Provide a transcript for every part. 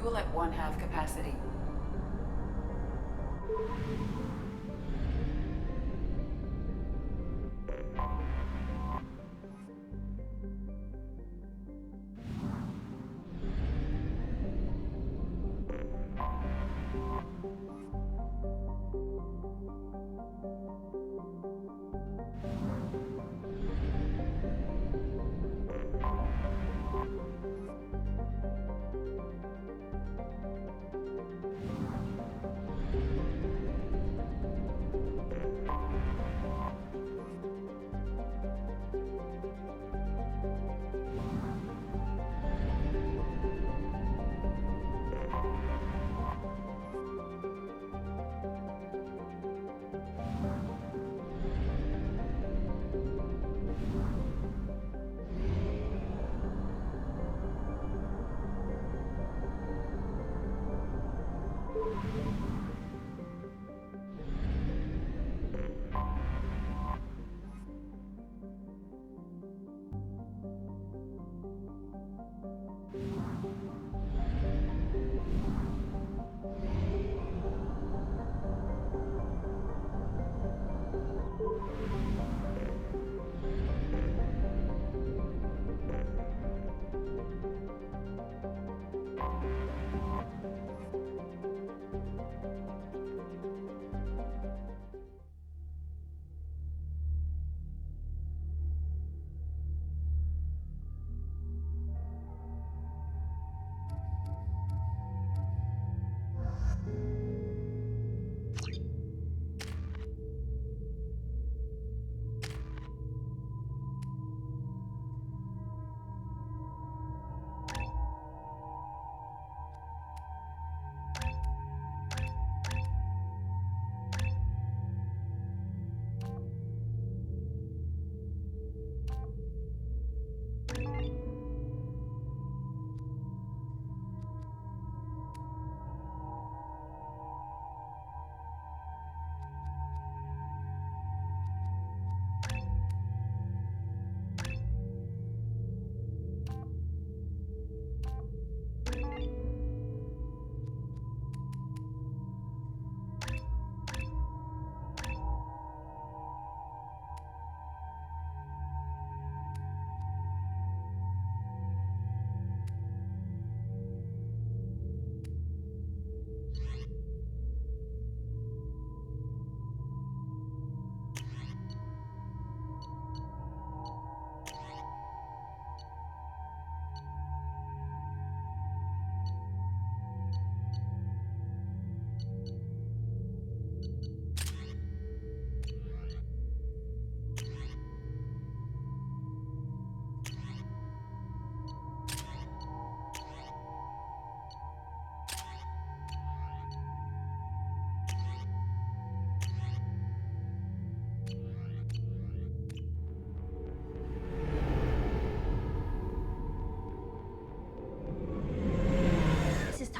Fuel at 1/2 capacity.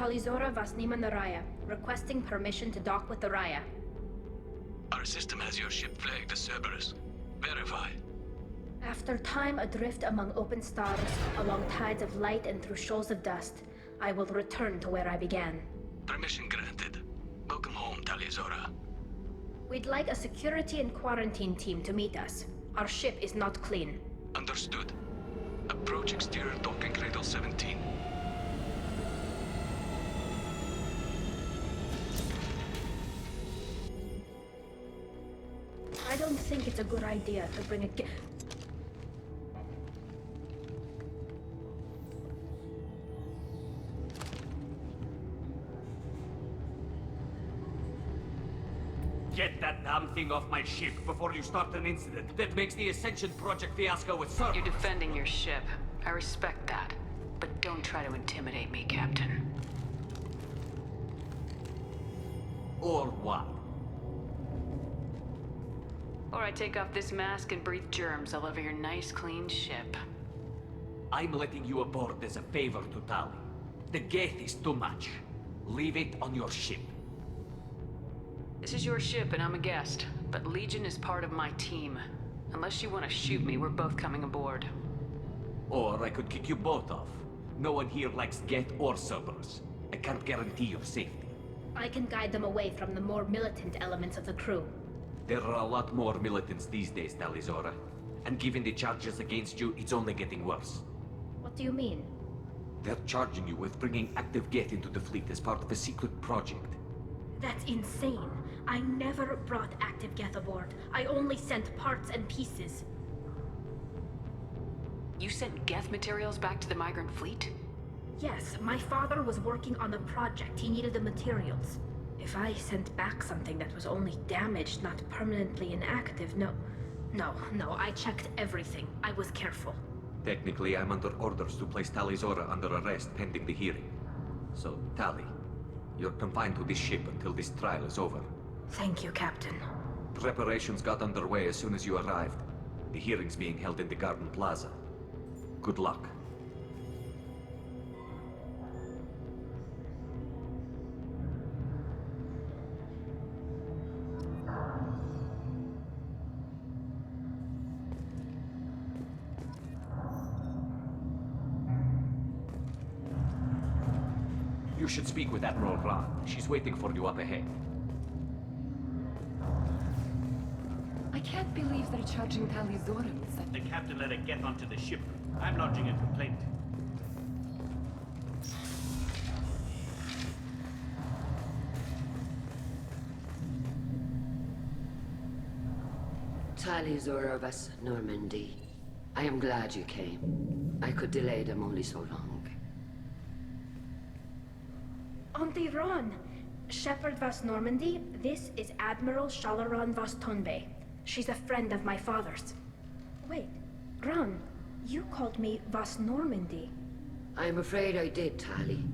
tali'zorah vas Raya, requesting permission to dock with the Raya. Our system has your ship flagged as Cerberus. Verify. After time adrift among open stars, along tides of light and through shoals of dust, I will return to where I began. Permission granted. Welcome home, tali'zorah. We'd like a security and quarantine team to meet us. Our ship is not clean. Understood. Approach exterior docking cradle 17. I don't think it's a good idea to bring a Get that damn thing off my ship before you start an incident that makes the Ascension Project fiasco a Cerberus. You're defending your ship. I respect that. But don't try to intimidate me, Captain. Or what? Or I take off this mask and breathe germs all over your nice, clean ship. I'm letting you aboard as a favor to Tali. The Geth is too much. Leave it on your ship. This is your ship and I'm a guest, but Legion is part of my team. Unless you want to shoot me, we're both coming aboard. Or I could kick you both off. No one here likes Geth or Cerberus. I can't guarantee your safety. I can guide them away from the more militant elements of the crew. There are a lot more militants these days, tali'zorah. And given the charges against you, it's only getting worse. What do you mean? They're charging you with bringing active Geth into the fleet as part of a secret project. That's insane. I never brought active Geth aboard. I only sent parts and pieces. You sent Geth materials back to the Migrant fleet? Yes, my father was working on a project. He needed the materials. If I sent back something that was only damaged, not permanently inactive, no, I checked everything. I was careful. Technically, I'm under orders to place tali'zorah under arrest pending the hearing. So, Tali, you're confined to this ship until this trial is over. Thank you, Captain. Preparations got underway as soon as you arrived. The hearing's being held in the Garden Plaza. Good luck. You should speak with Admiral Grunt. She's waiting for you up ahead. I can't believe they're charging tali'zorah with such... The captain let it get onto the ship. I'm lodging a complaint. tali'zorah vas Normandy. I am glad you came. I could delay them only so long. Auntie Ron! Shepherd vas Normandy, this is Admiral Shalaran vas Tonbe. She's a friend of my father's. Wait, Ron, you called me vas Normandy. I'm afraid I did, Tali.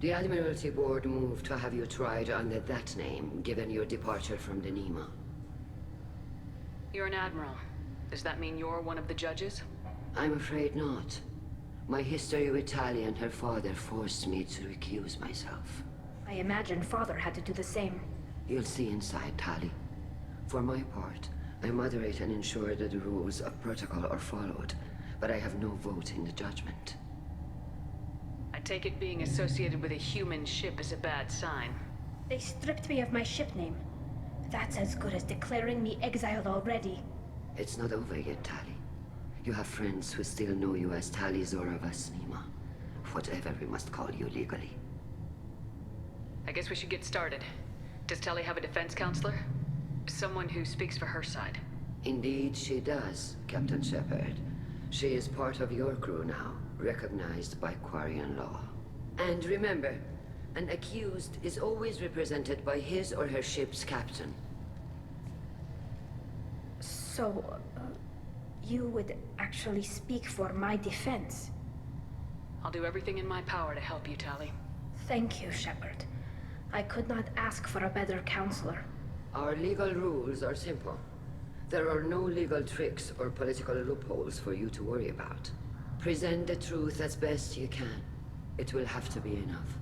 The Admiralty Board moved to have you tried under that name, given your departure from the Nima. You're an admiral. Does that mean you're one of the judges? I'm afraid not. My history with Tali and her father forced me to recuse myself. I imagine father had to do the same. You'll see inside, Tali. For my part, I moderate and ensure that the rules of protocol are followed, but I have no vote in the judgment. I take it being associated with a human ship is a bad sign. They stripped me of my ship name. That's as good as declaring me exiled already. It's not over yet, Tali. You have friends who still know you as tali'zorah vas Nima. Whatever we must call you legally. I guess we should get started. Does Tali have a defense counselor? Someone who speaks for her side. Indeed she does, Captain Shepard. She is part of your crew now, recognized by Quarian Law. And remember, an accused is always represented by his or her ship's captain. So, you would actually speak for my defense? I'll do everything in my power to help you, Tali. Thank you, Shepard. I could not ask for a better counselor. Our legal rules are simple. There are no legal tricks or political loopholes for you to worry about. Present the truth as best you can. It will have to be enough.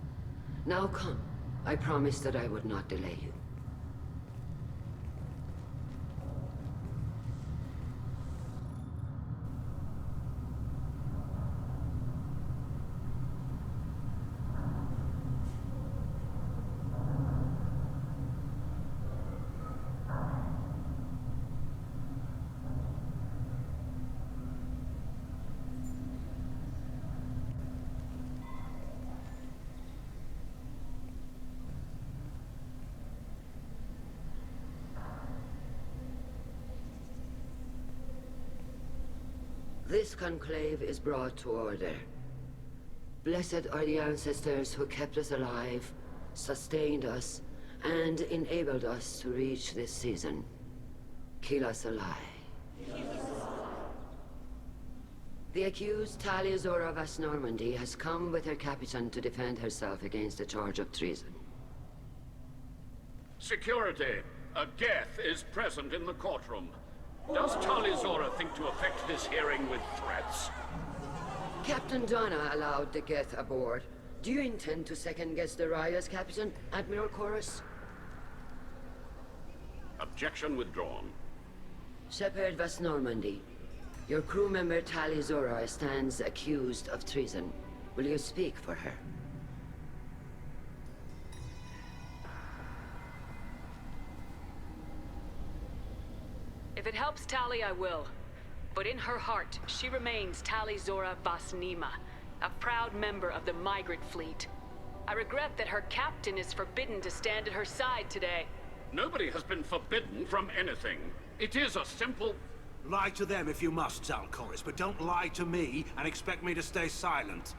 Now come. I promised that I would not delay you. This conclave is brought to order. Blessed are the ancestors who kept us alive, sustained us, and enabled us to reach this season. Keelah We're. The accused tali'zorah of Normandy has come with her captain to defend herself against a charge of treason. Security! A Geth is present in the courtroom. Does tali'zorah think to affect this hearing with threats? Captain Donna allowed the Geth aboard. Do you intend to second-guess the Raya's captain, Admiral Chorus? Objection withdrawn. Shepard vas Normandy. Your crew member tali'zorah stands accused of treason. Will you speak for her? If it helps Tali, I will. But in her heart, she remains tali'zorah vas Nema, a proud member of the Migrant fleet. I regret that her captain is forbidden to stand at her side today. Nobody has been forbidden from anything. It is a simple... Lie to them if you must, Zal'Koris, but don't lie to me and expect me to stay silent.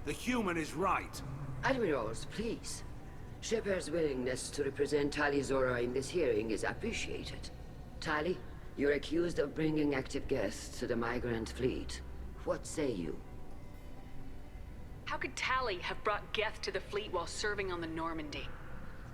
The human is right. Admirals, please. Shepard's willingness to represent tali'zorah in this hearing is appreciated. Tali, you're accused of bringing active Geth to the Migrant fleet. What say you? How could Tali have brought Geth to the fleet while serving on the Normandy?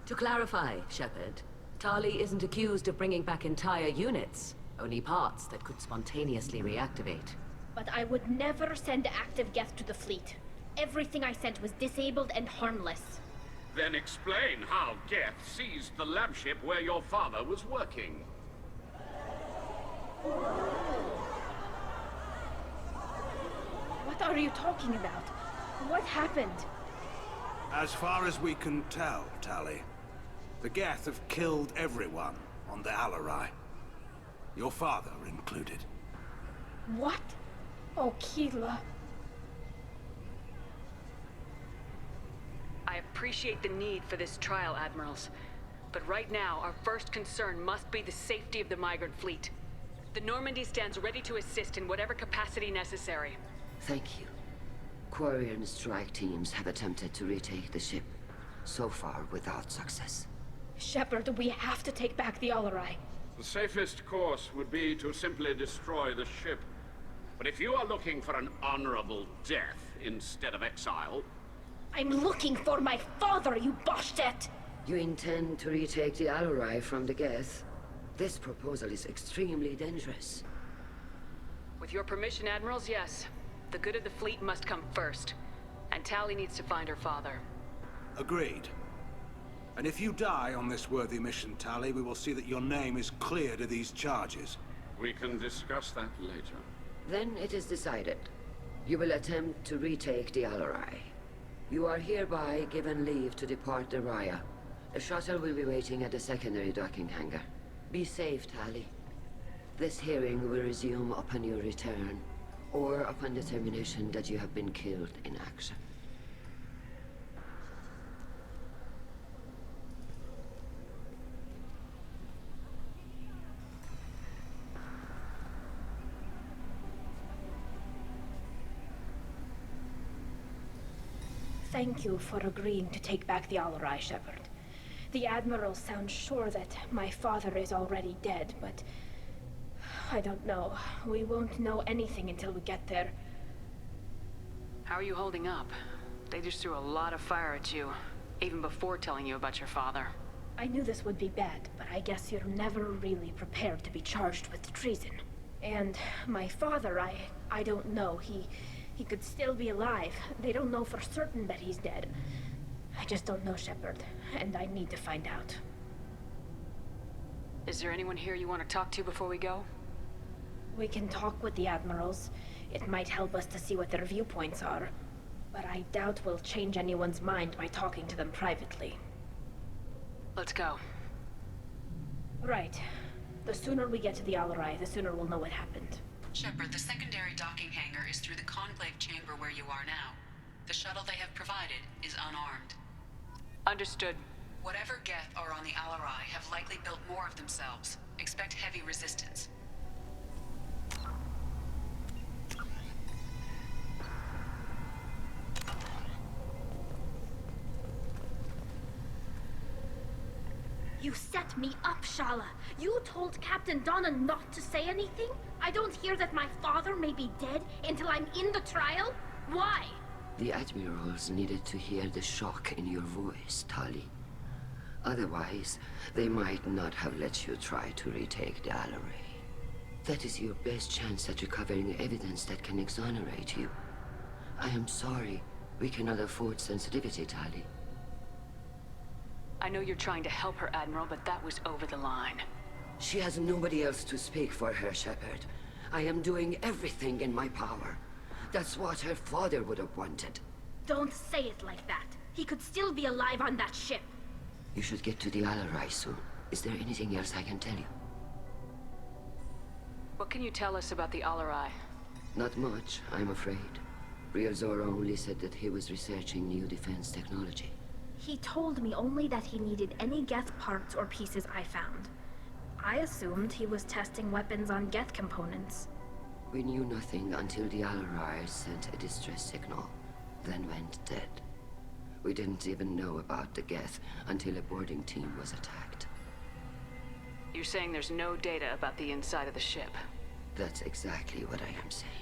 To clarify, Shepard, Tali isn't accused of bringing back entire units, only parts that could spontaneously reactivate. But I would never send active Geth to the fleet. Everything I sent was disabled and harmless. Then explain how Geth seized the lab ship where your father was working. What are you talking about? What happened? As far as we can tell, Tali, the Geth have killed everyone on the Alarei. Your father included. What? Oh, Keelah. I appreciate the need for this trial, Admirals. But right now, our first concern must be the safety of the Migrant fleet. The Normandy stands ready to assist in whatever capacity necessary. Thank you. Quarian strike teams have attempted to retake the ship, so far without success. Shepard, we have to take back the Alarei. The safest course would be to simply destroy the ship. But if you are looking for an honorable death instead of exile... I'm looking for my father, you bastet! You intend to retake the Alarei from the Geth? This proposal is extremely dangerous. With your permission, Admirals, yes. The good of the fleet must come first. And Tali needs to find her father. Agreed. And if you die on this worthy mission, Tali, we will see that your name is cleared of these charges. We can discuss that later. Then it is decided. You will attempt to retake the Alarei. You are hereby given leave to depart the Raya. A shuttle will be waiting at the secondary docking hangar. Be safe, Tali. This hearing will resume upon your return, or upon determination that you have been killed in action. Thank you for agreeing to take back the Alarei, Shepard. The admirals sound sure that my father is already dead, but... I don't know. We won't know anything until we get there. How are you holding up? They just threw a lot of fire at you, even before telling you about your father. I knew this would be bad, but I guess you're never really prepared to be charged with treason. And my father, I don't know. He could still be alive. They don't know for certain that he's dead. I just don't know, Shepard, and I need to find out. Is there anyone here you want to talk to before we go? We can talk with the admirals. It might help us to see what their viewpoints are. But I doubt we'll change anyone's mind by talking to them privately. Let's go. Right. The sooner we get to the Alarei, the sooner we'll know what happened. Shepard, the secondary docking hangar is through the conclave chamber where you are now. The shuttle they have provided is unarmed. Understood. Whatever Geth are on the Alarei have likely built more of themselves. Expect heavy resistance. You set me up, Shala. You told Captain Donna not to say anything? I don't hear that my father may be dead until I'm in the trial? Why? The admirals needed to hear the shock in your voice, Tali. Otherwise, they might not have let you try to retake the Alarei. That is your best chance at recovering evidence that can exonerate you. I am sorry. We cannot afford sensitivity, Tali. I know you're trying to help her, Admiral, but that was over the line. She has nobody else to speak for her, Shepard. I am doing everything in my power. That's what her father would have wanted. Don't say it like that. He could still be alive on that ship. You should get to the Alarei soon. Is there anything else I can tell you? What can you tell us about the Alarei? Not much, I'm afraid. Tali'zorah only said that he was researching new defense technology. He told me only that he needed any Geth parts or pieces I found. I assumed he was testing weapons on Geth components. We knew nothing until the Alarei sent a distress signal, then went dead. We didn't even know about the Geth until a boarding team was attacked. You're saying there's no data about the inside of the ship? That's exactly what I am saying.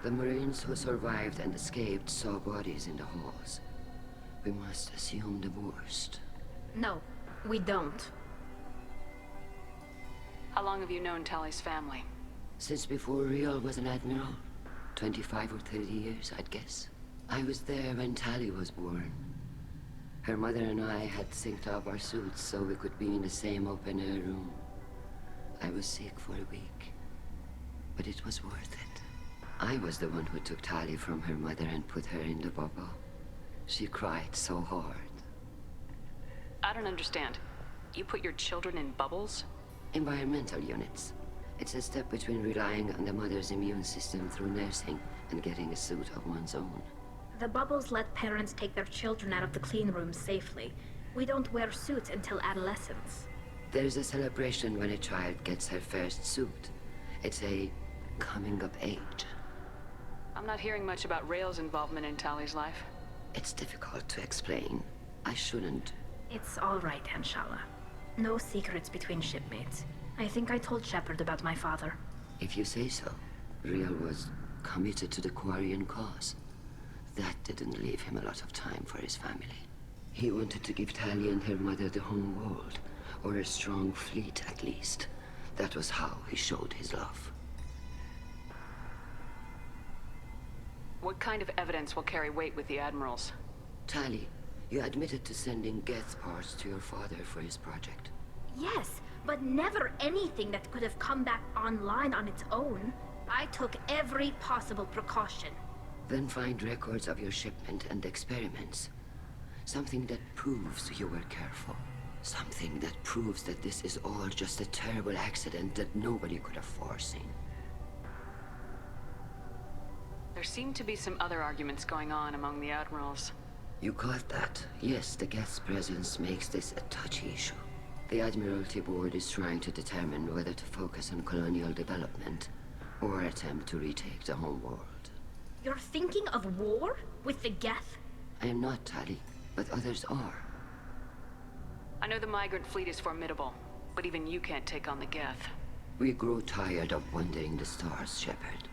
The Marines who survived and escaped saw bodies in the halls. We must assume the worst. No, we don't. How long have you known Tali's family? Since before Riel was an admiral. 25 or 30 years, I'd guess. I was there when Tali was born. Her mother and I had synced up our suits so we could be in the same open-air room. I was sick for a week, but it was worth it. I was the one who took Tali from her mother and put her in the bubble. She cried so hard. I don't understand. You put your children in bubbles? Environmental units. It's a step between relying on the mother's immune system through nursing and getting a suit of one's own. The bubbles let parents take their children out of the clean rooms safely. We don't wear suits until adolescence. There's a celebration when a child gets her first suit. It's a coming of age. I'm not hearing much about Rael's involvement in Tali's life. It's difficult to explain. I shouldn't. It's all right, Anshala. No secrets between shipmates. I think I told Shepard about my father. If you say so. Riel was committed to the Quarian cause. That didn't leave him a lot of time for his family. He wanted to give Tali and her mother the home world, or a strong fleet at least. That was how he showed his love. What kind of evidence will carry weight with the admirals? Tali, you admitted to sending Geth parts to your father for his project. Yes, but never anything that could have come back online on its own. I took every possible precaution. Then find records of your shipment and experiments. Something that proves you were careful. Something that proves that this is all just a terrible accident that nobody could have foreseen. There seem to be some other arguments going on among the admirals. You caught that? Yes, the Geth's presence makes this a touchy issue. The Admiralty Board is trying to determine whether to focus on colonial development or attempt to retake the home world. You're thinking of war? With the Geth? I am not, Tali, but others are. I know the Migrant fleet is formidable, but even you can't take on the Geth. We grow tired of wandering the stars, Shepard.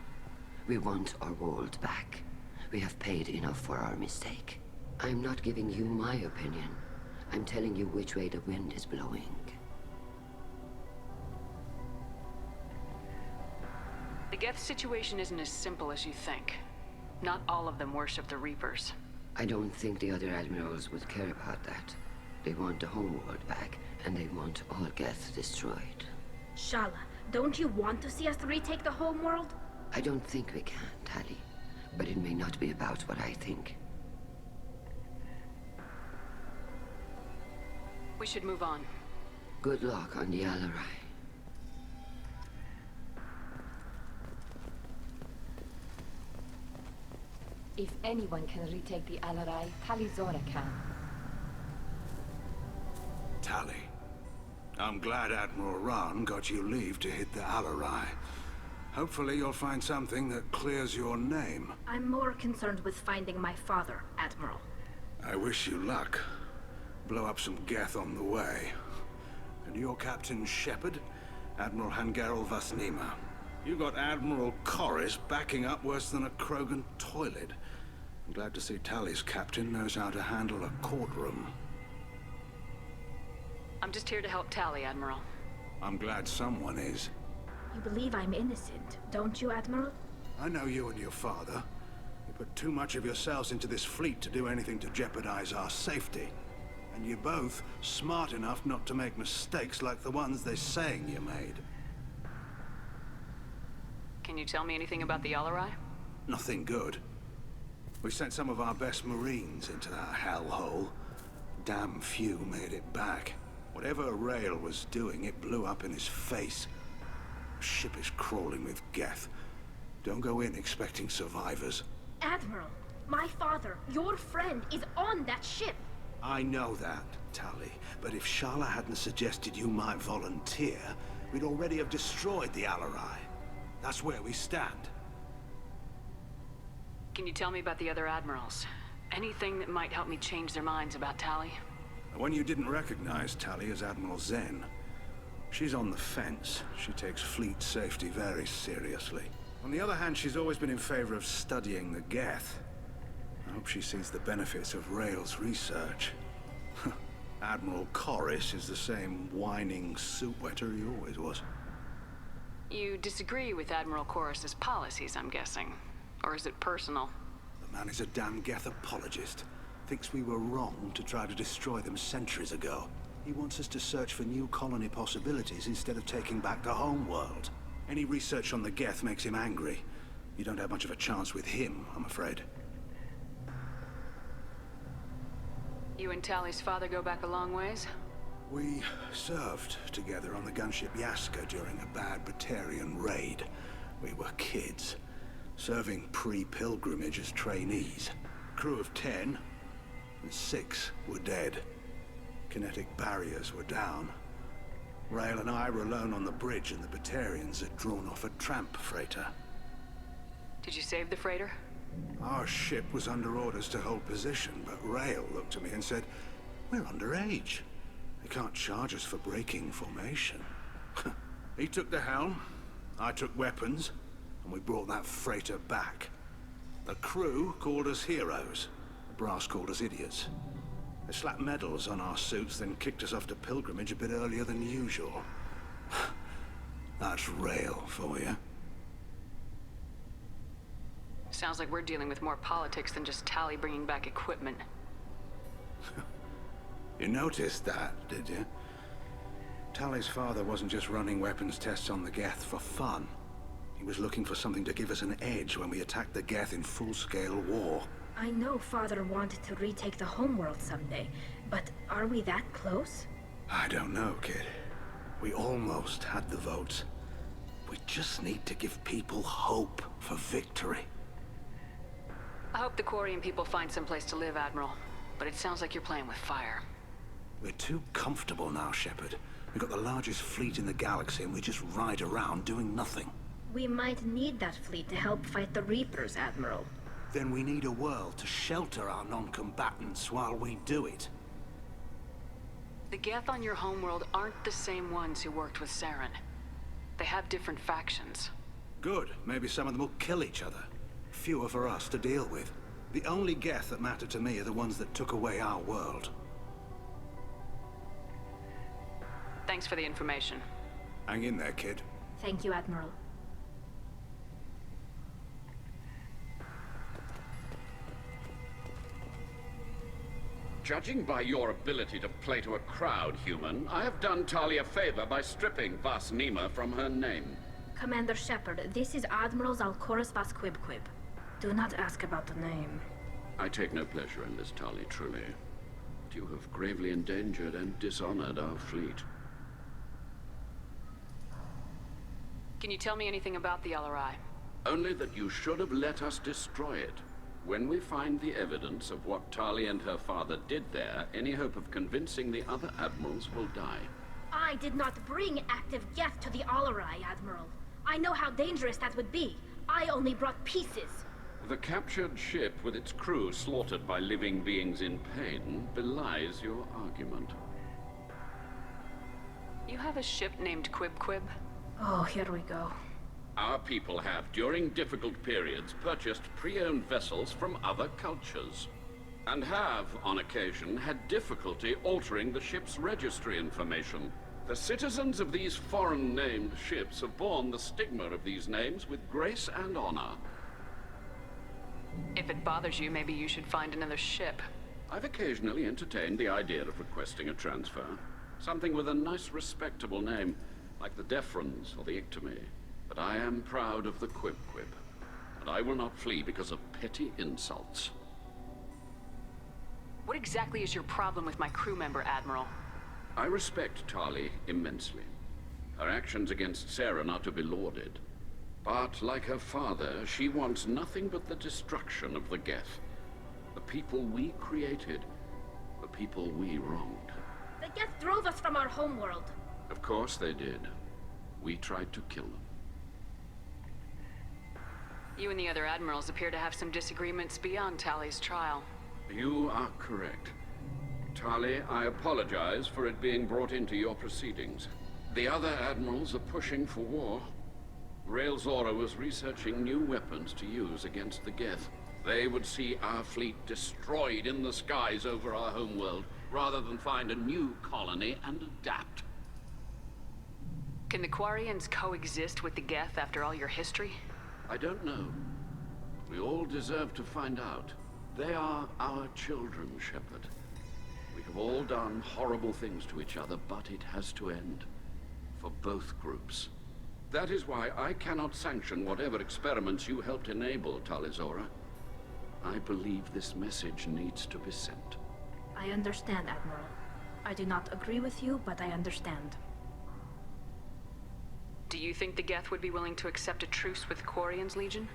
We want our world back. We have paid enough for our mistake. I'm not giving you my opinion. I'm telling you which way the wind is blowing. The Geth situation isn't as simple as you think. Not all of them worship the Reapers. I don't think the other admirals would care about that. They want the homeworld back, and they want all Geth destroyed. Shala, don't you want to see us retake the homeworld? I don't think we can, Tali. But it may not be about what I think. We should move on. Good luck on the Alarei. If anyone can retake the Alarei, tali'zorah can. Tali, I'm glad Admiral Ran got you leave to hit the Alarei. Hopefully you'll find something that clears your name. I'm more concerned with finding my father, Admiral. I wish you luck. Blow up some Geth on the way. And your Captain Shepard, Admiral Hangarel Vasnima. You got Admiral Corris backing up worse than a Krogan toilet. I'm glad to see Tali's captain knows how to handle a courtroom. I'm just here to help Tali, Admiral. I'm glad someone is. You believe I'm innocent, don't you, Admiral? I know you and your father. You put too much of yourselves into this fleet to do anything to jeopardize our safety. And you're both smart enough not to make mistakes like the ones they're saying you made. Can you tell me anything about the Alarei? Nothing good. We sent some of our best Marines into that hellhole. Damn few made it back. Whatever Rail was doing, it blew up in his face. The ship is crawling with Geth. Don't go in expecting survivors. Admiral, my father, your friend, is on that ship. I know that, Tali, but if Shala hadn't suggested you might volunteer, we'd already have destroyed the Alarei. That's where we stand. Can you tell me about the other admirals? Anything that might help me change their minds about Tali? The one you didn't recognize, Tali, is Admiral Zen. She's on the fence. She takes fleet safety very seriously. On the other hand, she's always been in favor of studying the Geth. I hope she sees the benefits of Rail's research. Admiral Corris is the same whining soup-wetter he always was. You disagree with Admiral Corris's policies, I'm guessing. Or is it personal? The man is a damn Geth apologist. Thinks we were wrong to try to destroy them centuries ago. He wants us to search for new colony possibilities instead of taking back the homeworld. Any research on the Geth makes him angry. You don't have much of a chance with him, I'm afraid. You and Tali's father go back a long ways? We served together on the gunship Yaska during a bad Batarian raid. We were kids, serving pre-pilgrimage as trainees. Crew of 10, and 6 were dead. Kinetic barriers were down. Rail and I were alone on the bridge, and the Batarians had drawn off a tramp freighter. Did you save the freighter? Our ship was under orders to hold position, but Rail looked at me and said, "We're underage. They can't charge us for breaking formation." He took the helm, I took weapons, and we brought that freighter back. The crew called us heroes. The brass called us idiots. They slapped medals on our suits, then kicked us off to pilgrimage a bit earlier than usual. That's Rail for you. Sounds like we're dealing with more politics than just Tali bringing back equipment. You noticed that, did you? Tali's father wasn't just running weapons tests on the Geth for fun. He was looking for something to give us an edge when we attacked the Geth in full-scale war. I know Father wanted to retake the homeworld someday, but are we that close? I don't know, kid. We almost had the votes. We just need to give people hope for victory. I hope the Quarian people find someplace to live, Admiral. But it sounds like you're playing with fire. We're too comfortable now, Shepard. We've got the largest fleet in the galaxy and we just ride around doing nothing. We might need that fleet to help fight the Reapers, Admiral. Then we need a world to shelter our non-combatants while we do it. The Geth on your homeworld aren't the same ones who worked with Saren. They have different factions. Good. Maybe some of them will kill each other. Fewer for us to deal with. The only Geth that matter to me are the ones that took away our world. Thanks for the information. Hang in there, kid. Thank you, Admiral. Judging by your ability to play to a crowd, human, I have done Tali a favor by stripping Vasnima from her name. Commander Shepard, this is Admiral Zalkoris Vasquibquib. Do not ask about the name. I take no pleasure in this, Tali, truly. But you have gravely endangered and dishonored our fleet. Can you tell me anything about the Alarei? Only that you should have let us destroy it. When we find the evidence of what Tali and her father did there, any hope of convincing the other admirals will die. I did not bring active Geth to the Alarei, Admiral. I know how dangerous that would be. I only brought pieces. The captured ship with its crew slaughtered by living beings in pain belies your argument. You have a ship named Quib? Oh, here we go. Our people have, during difficult periods, purchased pre-owned vessels from other cultures. And have, on occasion, had difficulty altering the ship's registry information. The citizens of these foreign-named ships have borne the stigma of these names with grace and honor. If it bothers you, maybe you should find another ship. I've occasionally entertained the idea of requesting a transfer. Something with a nice, respectable name, like the Defrons or the Ictomy. But I am proud of the Quib, and I will not flee because of petty insults. What exactly is your problem with my crew member, Admiral? I respect Tali immensely. Her actions against Saren are to be lauded. But, like her father, she wants nothing but the destruction of the Geth. The people we created, the people we wronged. The Geth drove us from our homeworld. Of course they did. We tried to kill them. You and the other admirals appear to have some disagreements beyond Tali's trial. You are correct. Tali, I apologize for it being brought into your proceedings. The other admirals are pushing for war. Tali'zorah was researching new weapons to use against the Geth. They would see our fleet destroyed in the skies over our homeworld, rather than find a new colony and adapt. Can the Quarians coexist with the Geth after all your history? I don't know. We all deserve to find out. They are our children, Shepard. We have all done horrible things to each other, but it has to end. For both groups. That is why I cannot sanction whatever experiments you helped enable, tali'zorah. I believe this message needs to be sent. I understand, Admiral. I do not agree with you, but I understand. Do you think the Geth would be willing to accept a truce with Quarian's Legion?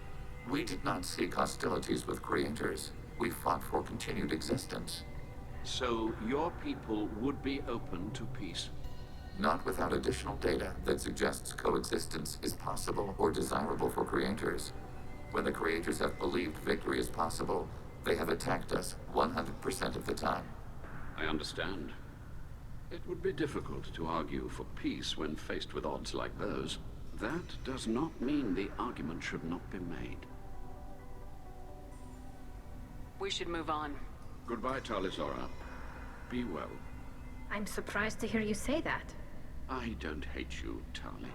We did not seek hostilities with creators. We fought for continued existence. So your people would be open to peace? Not without additional data that suggests coexistence is possible or desirable for creators. When the creators have believed victory is possible, they have attacked us 100% of the time. I understand. It would be difficult to argue for peace when faced with odds like those. That does not mean the argument should not be made. We should move on. Goodbye, tali'zorah. Be well. I'm surprised to hear you say that. I don't hate you, Tali.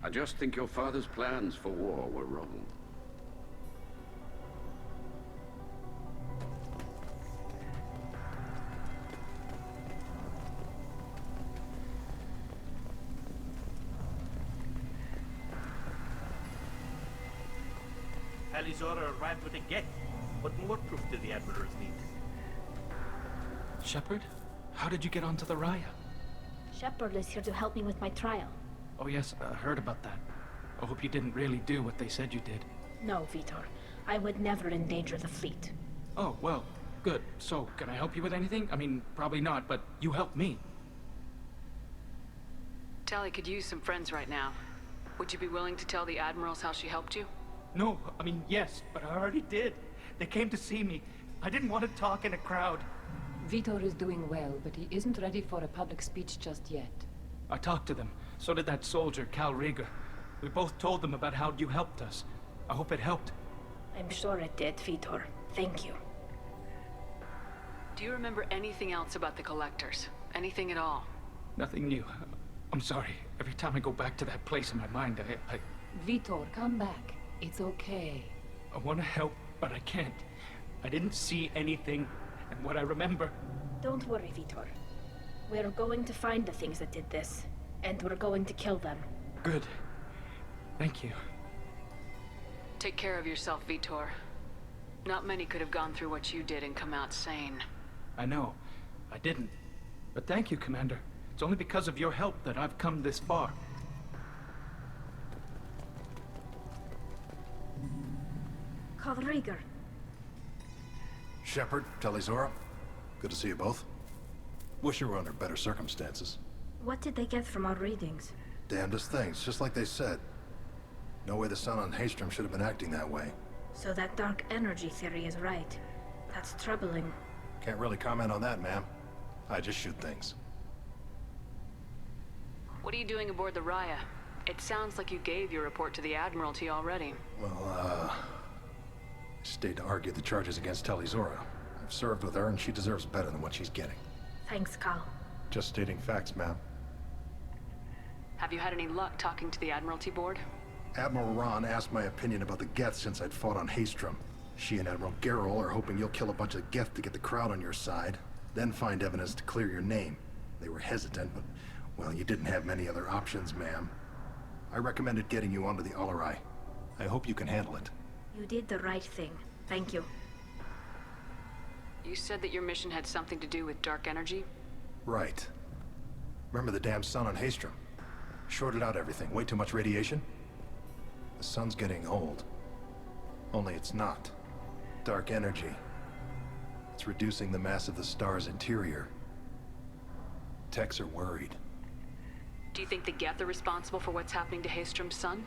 I just think your father's plans for war were wrong. Tali'zorah arrived with a Geth. What more proof do the admirals need? Shepard? How did you get onto the Raya? Shepard is here to help me with my trial. Oh yes, I heard about that. I hope you didn't really do what they said you did. No, Veetor. I would never endanger the fleet. Oh, well, good. So, can I help you with anything? I mean, probably not, but you helped me. Tali could use some friends right now. Would you be willing to tell the admirals how she helped you? No, I mean, yes, but I already did. They came to see me. I didn't want to talk in a crowd. Veetor is doing well, but he isn't ready for a public speech just yet. I talked to them. So did that soldier, Kal'Reegar. We both told them about how you helped us. I hope it helped. I'm sure it did, Veetor. Thank you. Do you remember anything else about the Collectors? Anything at all? Nothing new. I'm sorry. Every time I go back to that place in my mind, I... Veetor, come back. It's okay. I want to help, but I can't. I didn't see anything, and what I remember. Don't worry, Veetor. We're going to find the things that did this, and we're going to kill them. Good. Thank you. Take care of yourself, Veetor. Not many could have gone through what you did and come out sane. I know. I didn't. But thank you, Commander. It's only because of your help that I've come this far. Kal'Reegar. Shepard, tali'zorah. Good to see you both. Wish you were under better circumstances. What did they get from our readings? Damnedest things, just like they said. No way the sun on Haestrom should have been acting that way. So that dark energy theory is right. That's troubling. Can't really comment on that, ma'am. I just shoot things. What are you doing aboard the Raya? It sounds like you gave your report to the Admiralty already. Well, I stayed to argue the charges against tali'zorah. I've served with her, and she deserves better than what she's getting. Thanks, Kal. Just stating facts, ma'am. Have you had any luck talking to the Admiralty board? Admiral Ron asked my opinion about the Geth since I'd fought on Haestrom. She and Admiral Gerrel are hoping you'll kill a bunch of Geth to get the crowd on your side, then find evidence to clear your name. They were hesitant, but, well, you didn't have many other options, ma'am. I recommended getting you onto the Alarei. I hope you can handle it. You did the right thing. Thank you. You said that your mission had something to do with dark energy? Right. Remember the damn sun on Haestrom? Shorted out everything. Way too much radiation? The sun's getting old. Only it's not. Dark energy. It's reducing the mass of the star's interior. Techs are worried. Do you think the Geth are responsible for what's happening to Haestrom's sun?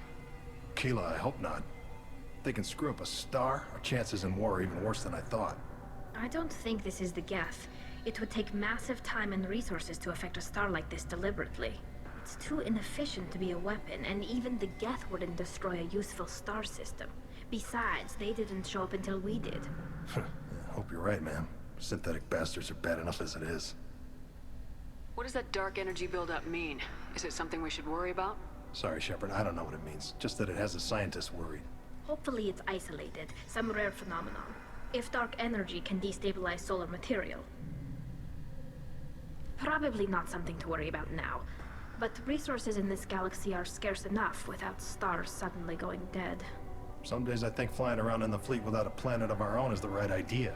Keelah, I hope not. They can screw up a star. Our chances in war are even worse than I thought. I don't think this is the Geth. It would take massive time and resources to affect a star like this deliberately. It's too inefficient to be a weapon, and even the Geth wouldn't destroy a useful star system. Besides, they didn't show up until we did. I hope you're right, ma'am. Synthetic bastards are bad enough as it is. What does that dark energy buildup mean? Is it something we should worry about? Sorry, Shepard, I don't know what it means. Just that it has the scientists worried. Hopefully it's isolated, some rare phenomenon. If dark energy can destabilize solar material. Probably not something to worry about now. But resources in this galaxy are scarce enough without stars suddenly going dead. Some days I think flying around in the fleet without a planet of our own is the right idea.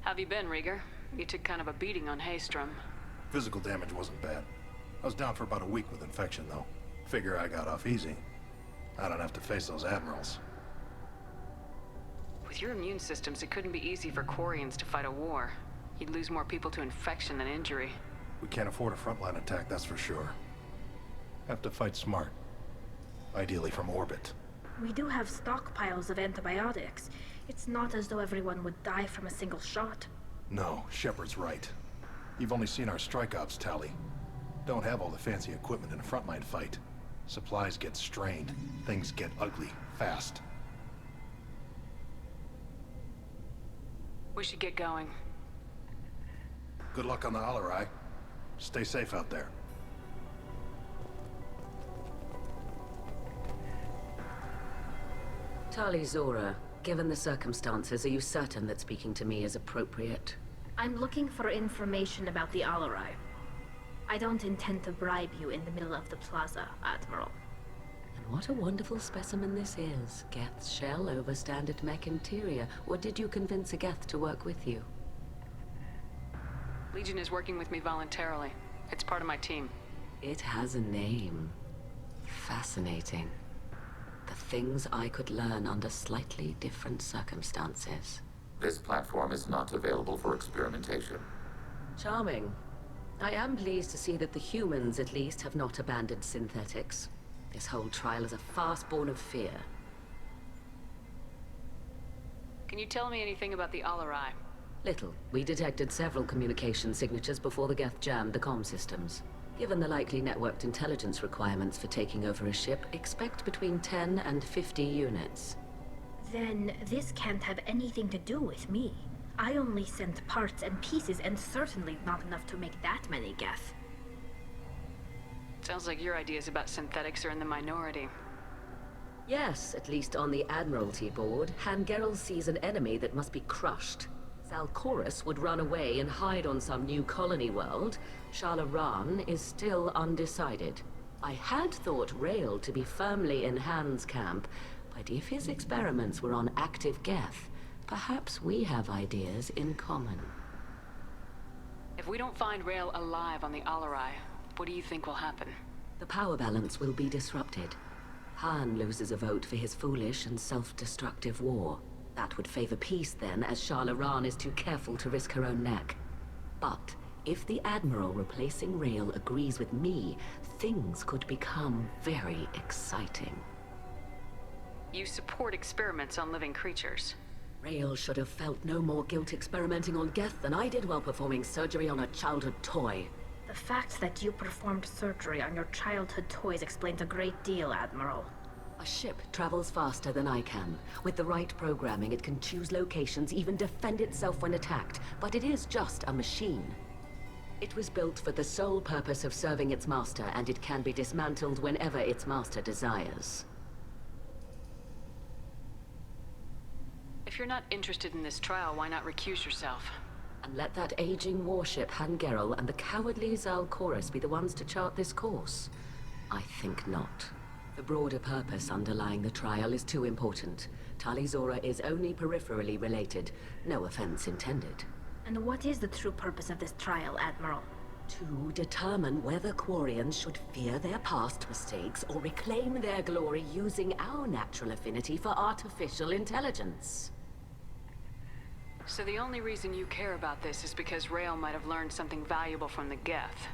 Have you been, Rieger? You took kind of a beating on Haestrom. Physical damage wasn't bad. I was down for about a week with infection, though. Figure I got off easy. I don't have to face those admirals. With your immune systems, it couldn't be easy for Quarians to fight a war. You'd lose more people to infection than injury. We can't afford a frontline attack, that's for sure. Have to fight smart. Ideally from orbit. We do have stockpiles of antibiotics. It's not as though everyone would die from a single shot. No, Shepard's right. You've only seen our strike ops tally. Don't have all the fancy equipment in a frontline fight. Supplies get strained. Things get ugly, fast. We should get going. Good luck on the Alarei. Stay safe out there. tali'zorah, given the circumstances, are you certain that speaking to me is appropriate? I'm looking for information about the Alarei. I don't intend to bribe you in the middle of the plaza, Admiral. And what a wonderful specimen this is. Geth's shell over standard mech interior. Or did you convince a Geth to work with you? Legion is working with me voluntarily. It's part of my team. It has a name. Fascinating. The things I could learn under slightly different circumstances. This platform is not available for experimentation. Charming. I am pleased to see that the humans, at least, have not abandoned synthetics. This whole trial is a farce born of fear. Can you tell me anything about the Alarei? Little. We detected several communication signatures before the Geth jammed the comm systems. Given the likely networked intelligence requirements for taking over a ship, expect between 10 and 50 units. Then this can't have anything to do with me. I only sent parts and pieces, and certainly not enough to make that many Geth. Sounds like your ideas about synthetics are in the minority. Yes, at least on the Admiralty board, Hangerel sees an enemy that must be crushed. Zal'Koris would run away and hide on some new colony world. Shalaran is still undecided. I had thought Rael to be firmly in Han's camp, but if his experiments were on active Geth, perhaps we have ideas in common. If we don't find Rael alive on the Alarei, what do you think will happen? The power balance will be disrupted. Han loses a vote for his foolish and self-destructive war. That would favor peace then, as Shalaran is too careful to risk her own neck. But if the Admiral replacing Rael agrees with me, things could become very exciting. You support experiments on living creatures. Rael should have felt no more guilt experimenting on Geth than I did while performing surgery on a childhood toy. The fact that you performed surgery on your childhood toys explains a great deal, Admiral. A ship travels faster than I can. With the right programming, it can choose locations, even defend itself when attacked. But it is just a machine. It was built for the sole purpose of serving its master, and it can be dismantled whenever its master desires. If you're not interested in this trial, why not recuse yourself? And let that aging warship Hangerel and the cowardly Zal'Koris be the ones to chart this course? I think not. The broader purpose underlying the trial is too important. tali'zorah is only peripherally related. No offense intended. And what is the true purpose of this trial, Admiral? To determine whether Quarians should fear their past mistakes or reclaim their glory using our natural affinity for artificial intelligence. So the only reason you care about this is because Rael might have learned something valuable from the Geth.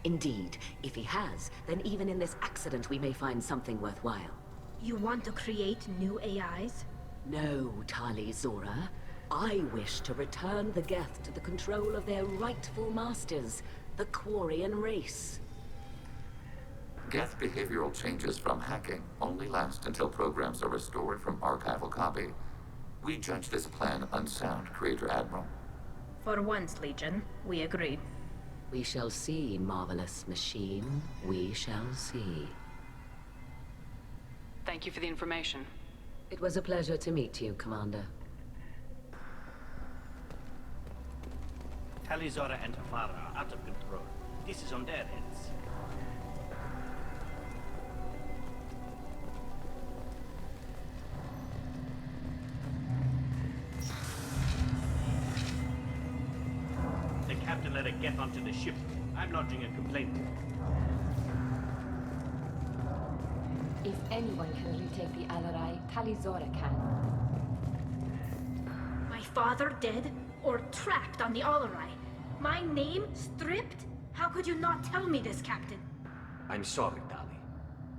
Indeed. If he has, then even in this accident we may find something worthwhile. You want to create new AIs? No, tali'zorah. I wish to return the Geth to the control of their rightful masters, the Quarian race. Geth behavioral changes from hacking only last until programs are restored from archival copy. We judge this plan unsound, Creator Admiral. For once, Legion, we agree. We shall see, marvelous machine. We shall see. Thank you for the information. It was a pleasure to meet you, Commander. Tali'zorah and Tafara are out of control. This is on their heads. The captain let a Geth onto the ship. I'm lodging a complaint. If anyone can retake the Alarei, tali'zorah can. My father dead or trapped on the Alarei? My name stripped? How could you not tell me this, Captain? I'm sorry, Tali.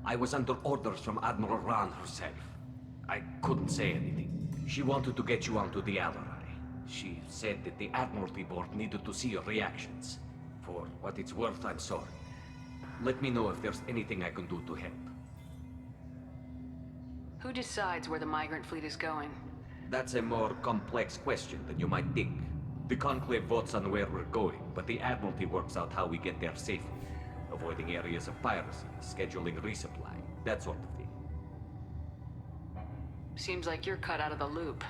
I was under orders from Admiral Ran herself. I couldn't say anything. She wanted to get you onto the Alarei. She said that the Admiralty Board needed to see your reactions. For what it's worth, I'm sorry. Let me know if there's anything I can do to help. Who decides where the Migrant fleet is going? That's a more complex question than you might think. The Conclave votes on where we're going, but the Admiralty works out how we get there safely. Avoiding areas of piracy, scheduling resupply, that sort of thing. Seems like you're cut out of the loop.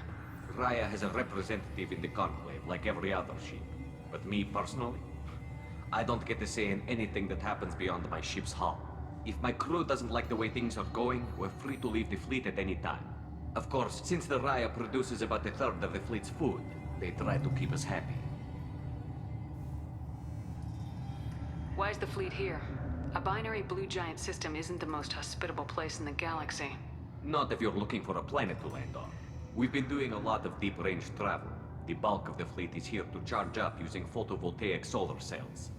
Raya has a representative in the Conclave, like every other ship. But me, personally, I don't get to say in anything that happens beyond my ship's hull. If my crew doesn't like the way things are going, we're free to leave the fleet at any time. Of course, since the Raya produces about a third of the fleet's food, they try to keep us happy. Why is the fleet here? A binary blue giant system isn't the most hospitable place in the galaxy. Not if you're looking for a planet to land on. We've been doing a lot of deep-range travel. The bulk of the fleet is here to charge up using photovoltaic solar cells.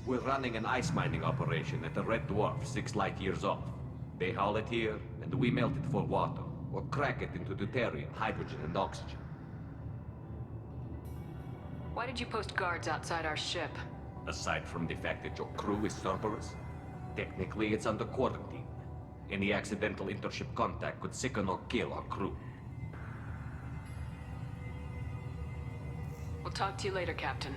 We're running an ice mining operation at the Red Dwarf 6 light years off. They haul it here, and we melt it for water, or crack it into deuterium, hydrogen, and oxygen. Why did you post guards outside our ship? Aside from the fact that your crew is Cerberus, technically it's under quarantine. Any accidental intership contact could sicken or kill our crew. We'll talk to you later, Captain.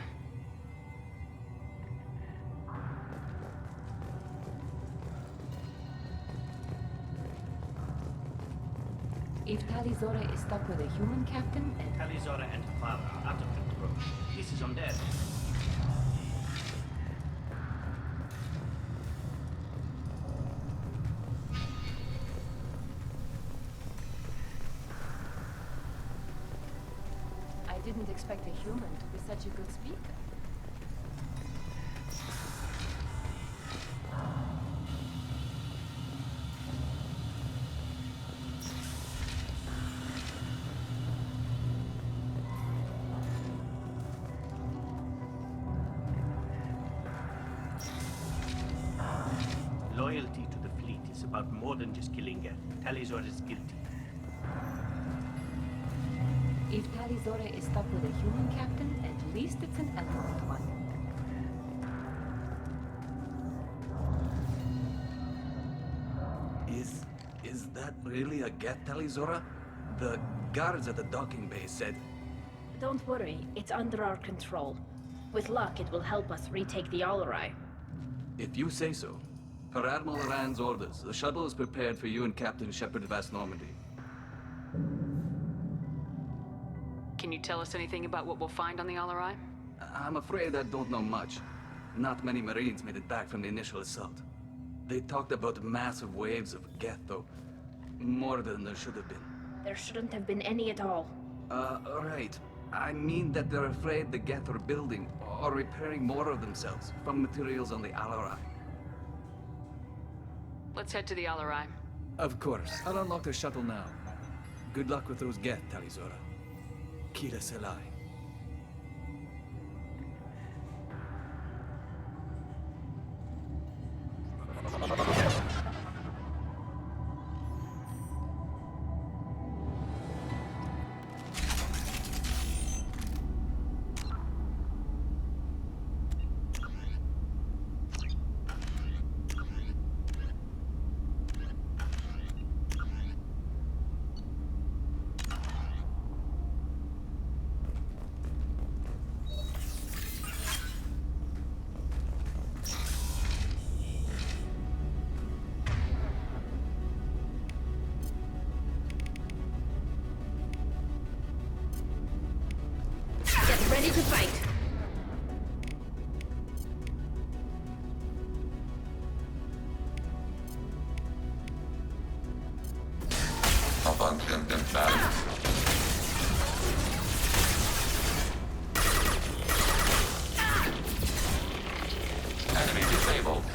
If tali'zorah is stuck with a human captain and... tali'zorah and Clara are out of control. This is on deck. I didn't expect a human to be such a good speaker. Loyalty to the fleet is about more than just killing Geth. tali'zorah is guilty. If tali'zorah is stuck with a human captain, at least it's an elegant one. Is that really a Geth tali'zorah? The guards at the docking bay said... Don't worry, it's under our control. With luck, it will help us retake the Alarei. If you say so. Per Admiral Rand's orders, the shuttle is prepared for you and Captain Shepard Vast Normandy. Can you tell us anything about what we'll find on the Alarei? I'm afraid I don't know much. Not many Marines made it back from the initial assault. They talked about massive waves of Geth, though. More than there should have been. There shouldn't have been any at all. Right. I mean that they're afraid the Geth are building or repairing more of themselves from materials on the Alarei. Let's head to the Alarei. Of course. I'll unlock the shuttle now. Good luck with those Geth, tali'zorah. Keelah We're. Ready to fight. Malfunction in battery. Enemy disabled.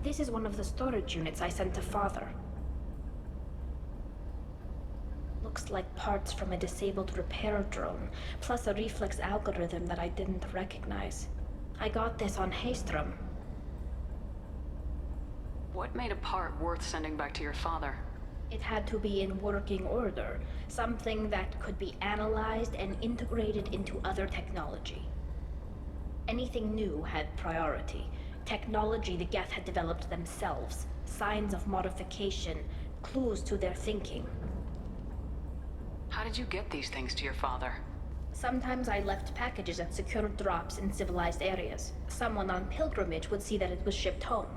This is one of the storage units I sent to Father. Looks like parts from a disabled repair drone, plus a reflex algorithm that I didn't recognize. I got this on Haestrom. What made a part worth sending back to your father? It had to be in working order, something that could be analyzed and integrated into other technology. Anything new had priority. Technology the Geth had developed themselves, signs of modification, clues to their thinking. How did you get these things to your father? Sometimes I left packages at secure drops in civilized areas. Someone on pilgrimage would see that it was shipped home.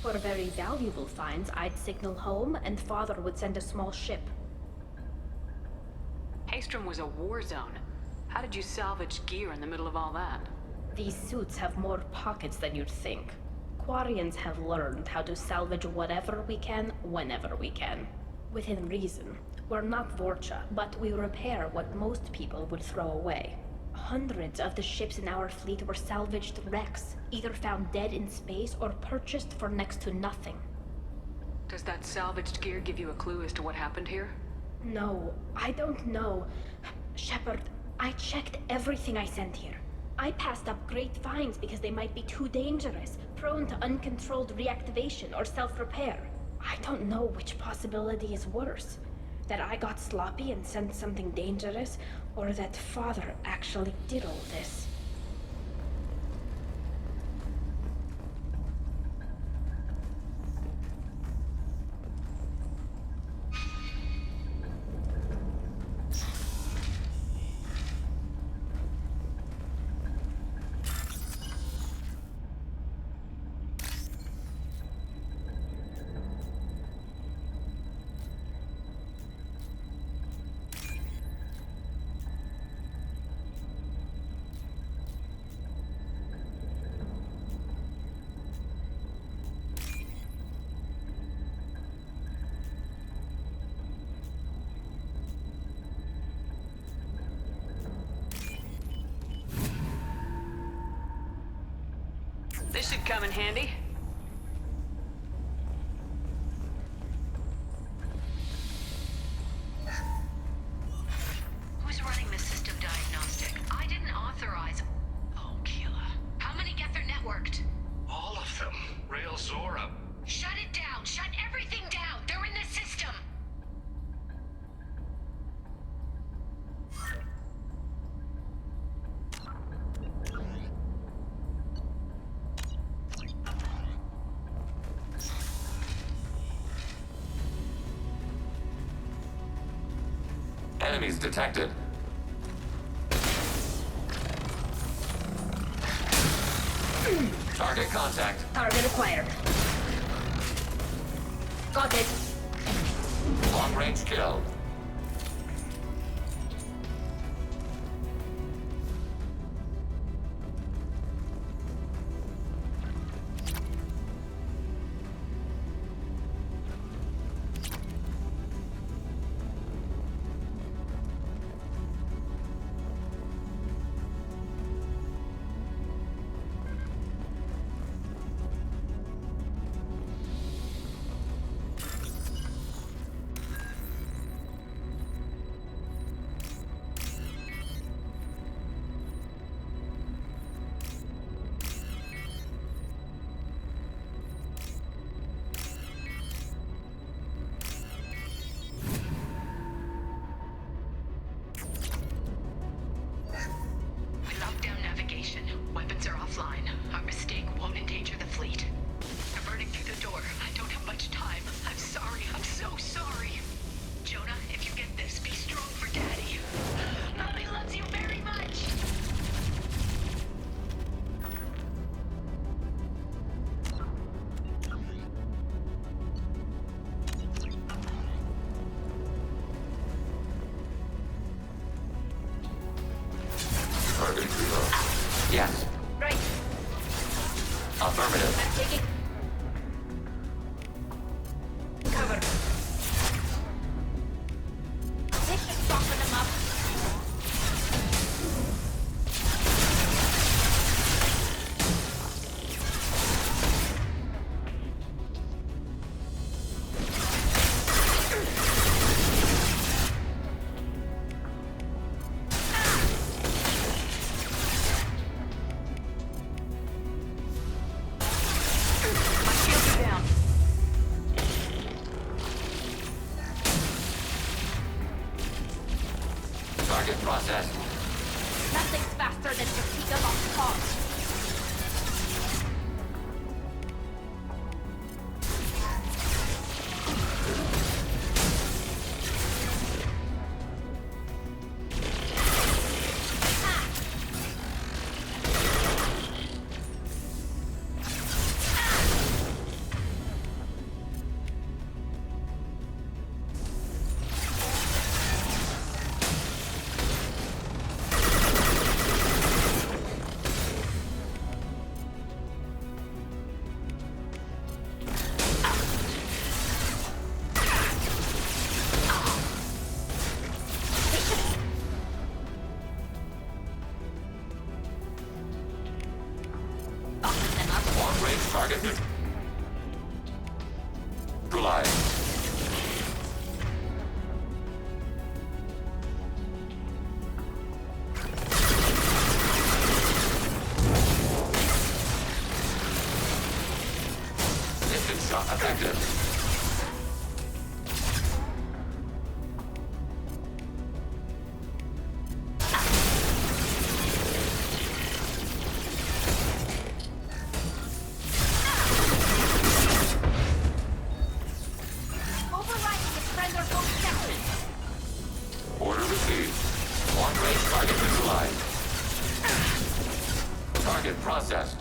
For very valuable finds, I'd signal home, and Father would send a small ship. Haestrom was a war zone. How did you salvage gear in the middle of all that? These suits have more pockets than you'd think. Quarians have learned how to salvage whatever we can, whenever we can. Within reason. We're not Vorcha, but we repair what most people would throw away. Hundreds of the ships in our fleet were salvaged wrecks, either found dead in space or purchased for next to nothing. Does that salvaged gear give you a clue as to what happened here? No, I don't know. Shepard, I checked everything I sent here. I passed up great finds because they might be too dangerous, prone to uncontrolled reactivation or self-repair. I don't know which possibility is worse. That I got sloppy and sent something dangerous, or that Father actually did all this. This should come in handy. Who's running the system diagnostic? I didn't authorize. Oh, Keelah. How many Geth are networked? All of them. Tali'zorah. Shut it down! Shut everything down! They're in the system! Enemies detected. Target contact. Target acquired. Got it. Long range kill. processed. Nothing's faster than fatigue of our cause. Target neutralized. Instant shot effective. Processed.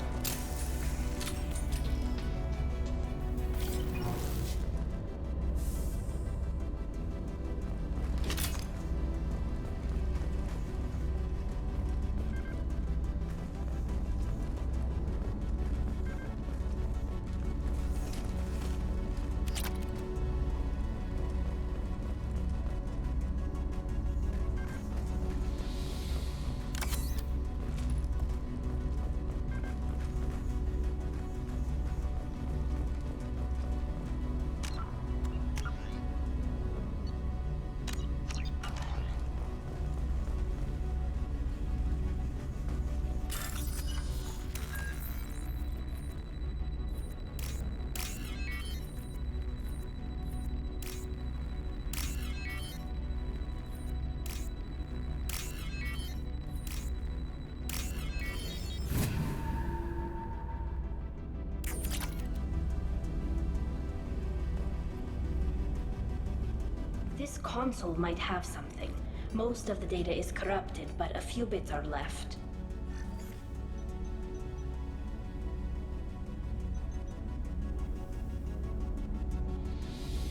This console might have something. Most of the data is corrupted, but a few bits are left.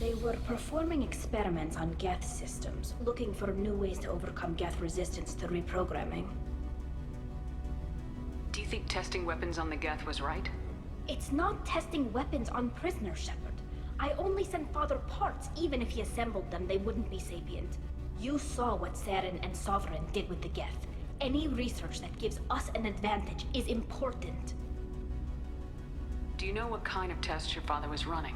They were performing experiments on Geth systems, looking for new ways to overcome Geth resistance to reprogramming. Do you think testing weapons on the Geth was right? It's not testing weapons on prisoners, Shepard. I only sent Father parts. Even if he assembled them, they wouldn't be sapient. You saw what Saren and Sovereign did with the Geth. Any research that gives us an advantage is important. Do you know what kind of tests your father was running?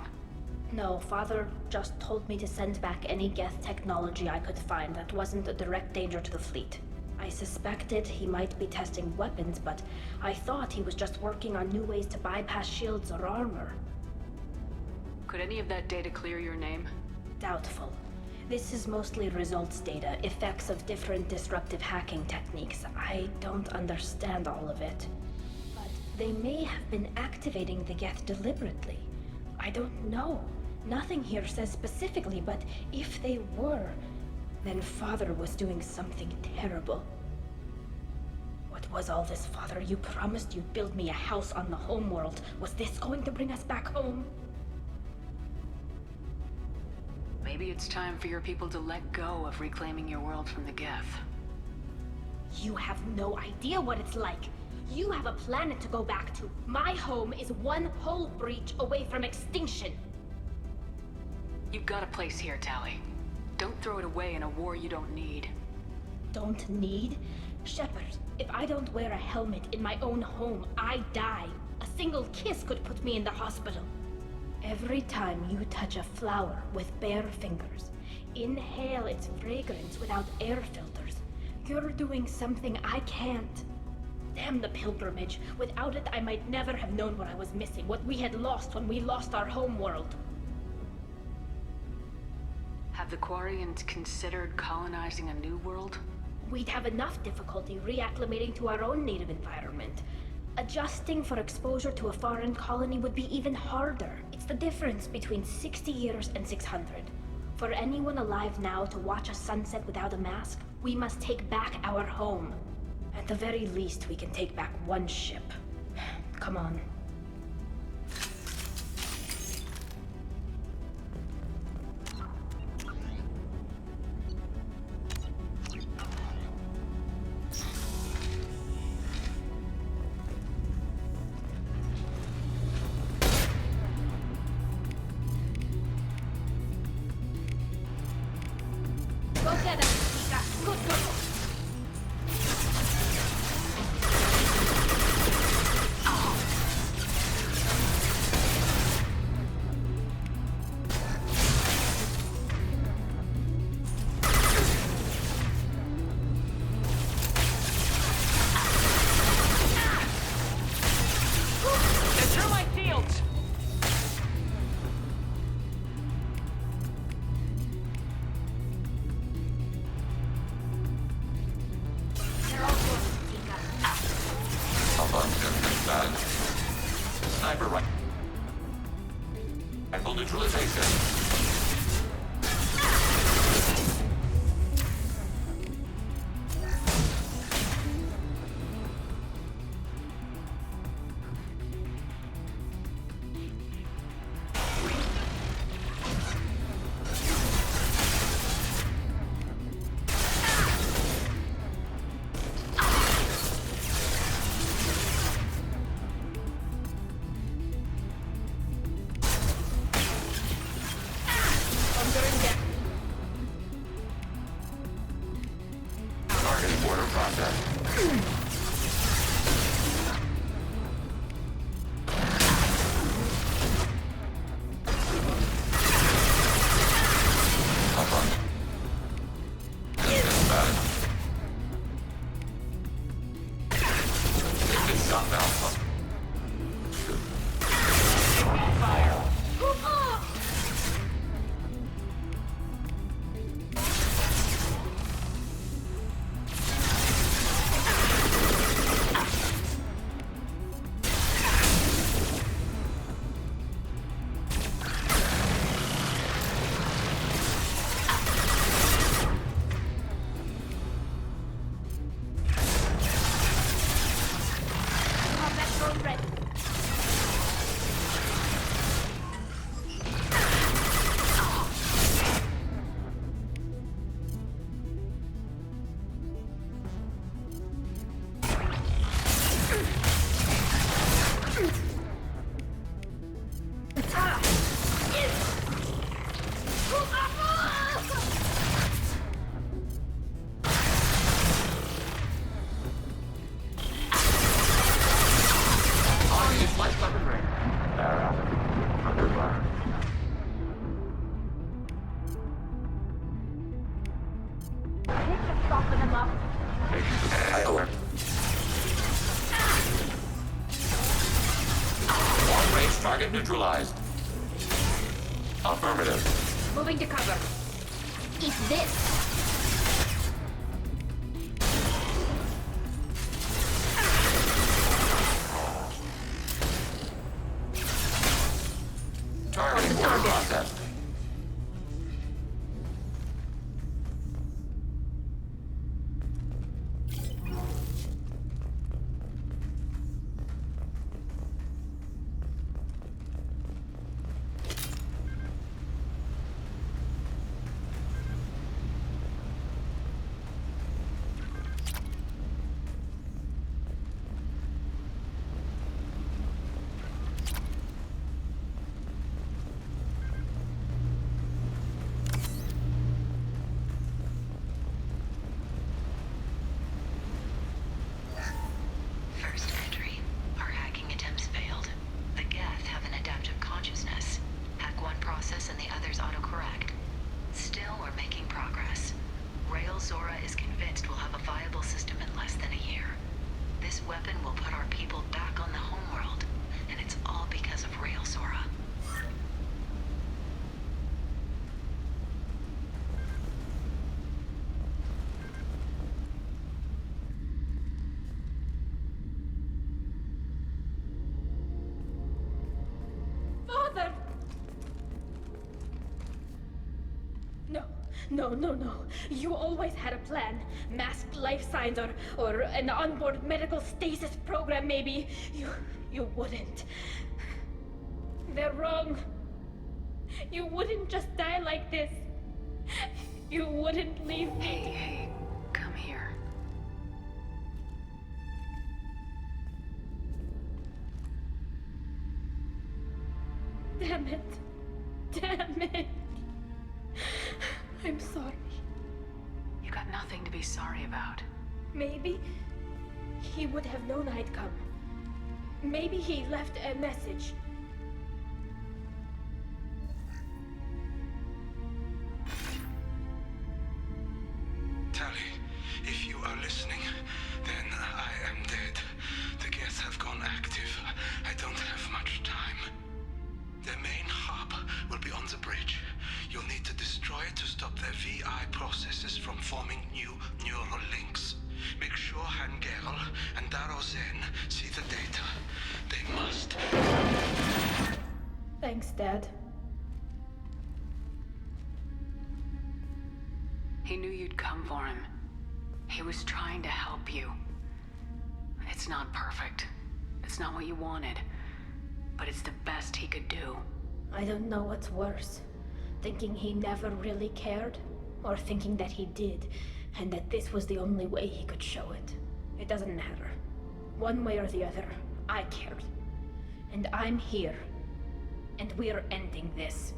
No, Father just told me to send back any Geth technology I could find that wasn't a direct danger to the fleet. I suspected he might be testing weapons, but I thought he was just working on new ways to bypass shields or armor. Could any of that data clear your name? Doubtful. This is mostly results data, effects of different disruptive hacking techniques. I don't understand all of it. But they may have been activating the Geth deliberately. I don't know. Nothing here says specifically, but if they were, then Father was doing something terrible. What was all this, Father? You promised you'd build me a house on the homeworld. Was this going to bring us back home? Maybe it's time for your people to let go of reclaiming your world from the Geth. You have no idea what it's like. You have a planet to go back to. My home is one hull breach away from extinction. You've got a place here, Tali. Don't throw it away in a war you don't need. Don't need? Shepard, if I don't wear a helmet in my own home, I die. A single kiss could put me in the hospital. Every time you touch a flower with bare fingers, inhale its fragrance without air filters, you're doing something I can't. Damn the pilgrimage. Without it, I might never have known what I was missing, what we had lost when we lost our homeworld. Have the Quarians considered colonizing a new world? we'd have enough difficulty reacclimating to our own native environment. Adjusting for exposure to a foreign colony would be even harder. It's the difference between 60 years and 600. For anyone alive now to watch a sunset without a mask, we must take back our home. At the very least, we can take back one ship. Come on. Go get him, Keelah. Good girl. Sniper right. Rifle neutralization. Target neutralized. Affirmative. Moving to cover. Eat this. Targeting order processed. First entry. Our hacking attempts failed. The Geth have an adaptive consciousness. Hack one process and the others autocorrect. Still, we're making progress. TREASON is convinced we'll have a viable system in less than a year. This weapon will put our people back on the homeworld, and it's all because of TREASON. No, no, no. You always had a plan. Masked life signs or an onboard medical stasis program, maybe. You wouldn't. They're wrong. You wouldn't just die like this. You wouldn't leave me. Hey, come here. Damn it. Damn it. I'm sorry. You got nothing to be sorry about. Maybe he would have known I'd come. Maybe he left a message. Tali, if you are listening, then I am dead. The Geth have gone active. I don't have much time. Their main hub will be on the bridge. You'll need to destroy it to stop their VI processes from forming new neural links. Make sure Hangerl and Darozen see the data. They must. Thanks, Dad. He knew you'd come for him. He was trying to help you. It's not perfect. It's not what you wanted. But it's the best he could do. I don't know what's worse. Thinking he never really cared, or thinking that he did, and that this was the only way he could show it. It doesn't matter. One way or the other, I cared. And I'm here. And we're ending this.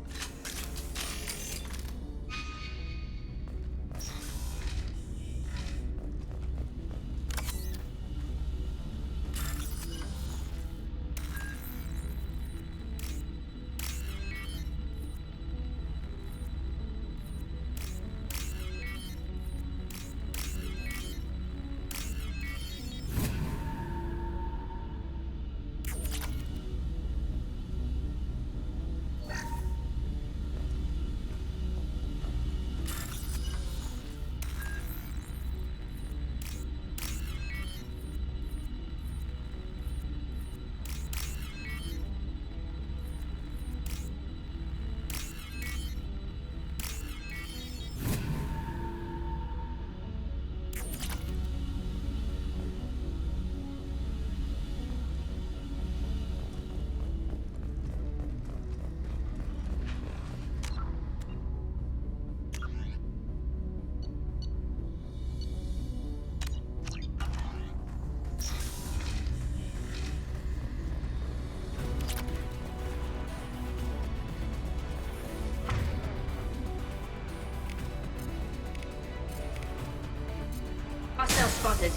Hostile spotted.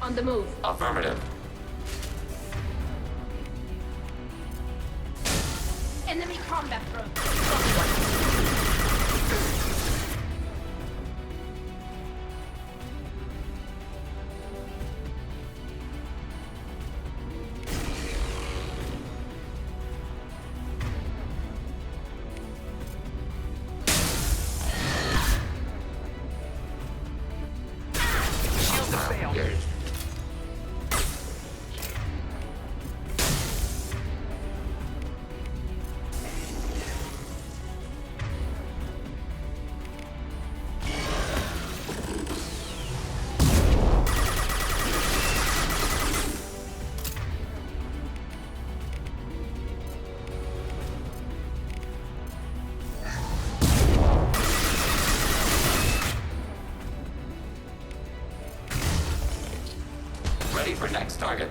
On the move. Affirmative. Enemy combat drone. Ready for next target.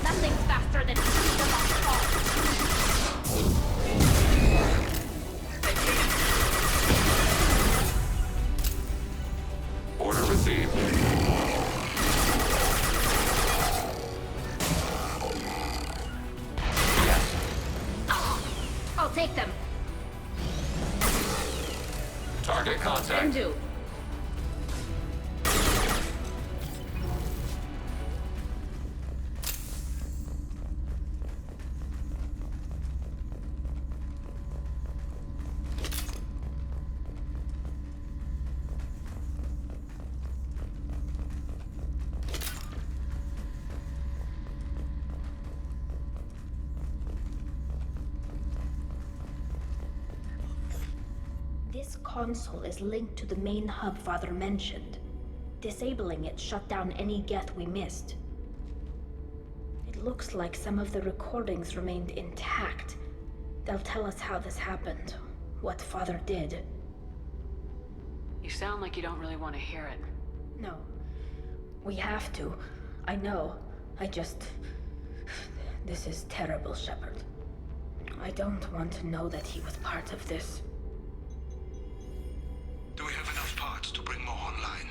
Nothing's faster than freedom on call. Order received. Yes. I'll take them. Target contact. This console is linked to the main hub Father mentioned. Disabling it shut down any Geth we missed. It looks like some of the recordings remained intact. They'll tell us how this happened, what Father did. You sound like you don't really want to hear it. No. We have to. I know. This is terrible, Shepard. I don't want to know that he was part of this. Do we have enough parts to bring more online?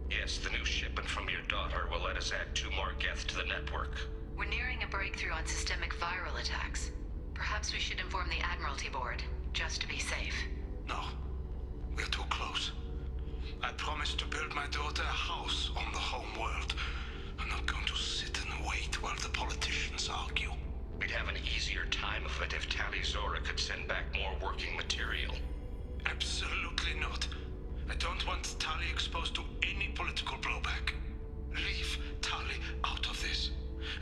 Yes, the new shipment from your daughter will let us add 2 more Geth to the network. We're nearing a breakthrough on systemic viral attacks. Perhaps we should inform the Admiralty Board, just to be safe. No. We're too close. I promised to build my daughter a house on the home world. I'm not going to sit and wait while the politicians argue. We'd have an easier time of it if tali'zorah could send back more working material. Absolutely not. I don't want Tali exposed to any political blowback. Leave Tali out of this.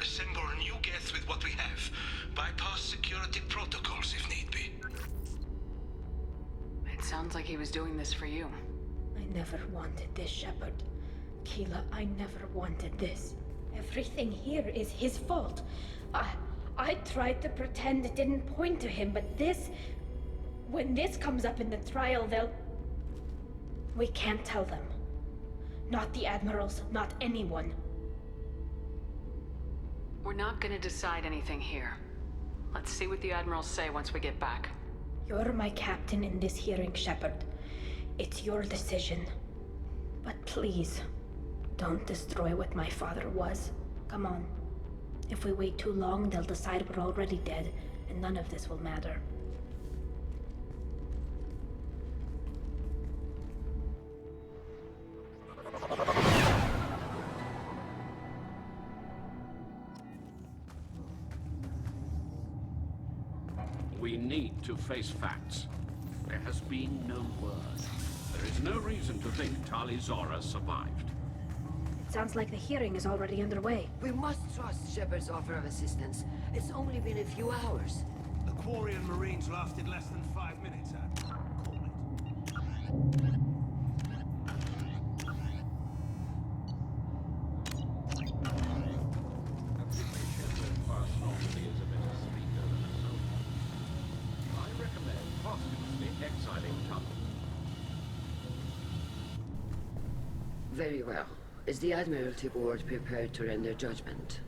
Assemble a new Geth with what we have. Bypass security protocols if need be. It sounds like he was doing this for you. I never wanted this, Shepard. Keelah, I never wanted this. Everything here is his fault. I tried to pretend it didn't point to him, but this... When this comes up in the trial, they'll... We can't tell them. Not the admirals, not anyone. We're not gonna decide anything here. Let's see what the admirals say once we get back. You're my captain in this hearing, Shepard. It's your decision. But please, don't destroy what my father was. Come on. If we wait too long, they'll decide we're already dead, and none of this will matter. We need to face facts. There has been no word. There is no reason to think tali'zorah survived. It sounds like the hearing is already underway. We must trust Shepard's offer of assistance. It's only been a few hours. The Quarian Marines lasted less than 5 minutes, Call it. Very well. Is the Admiralty Board prepared to render judgment?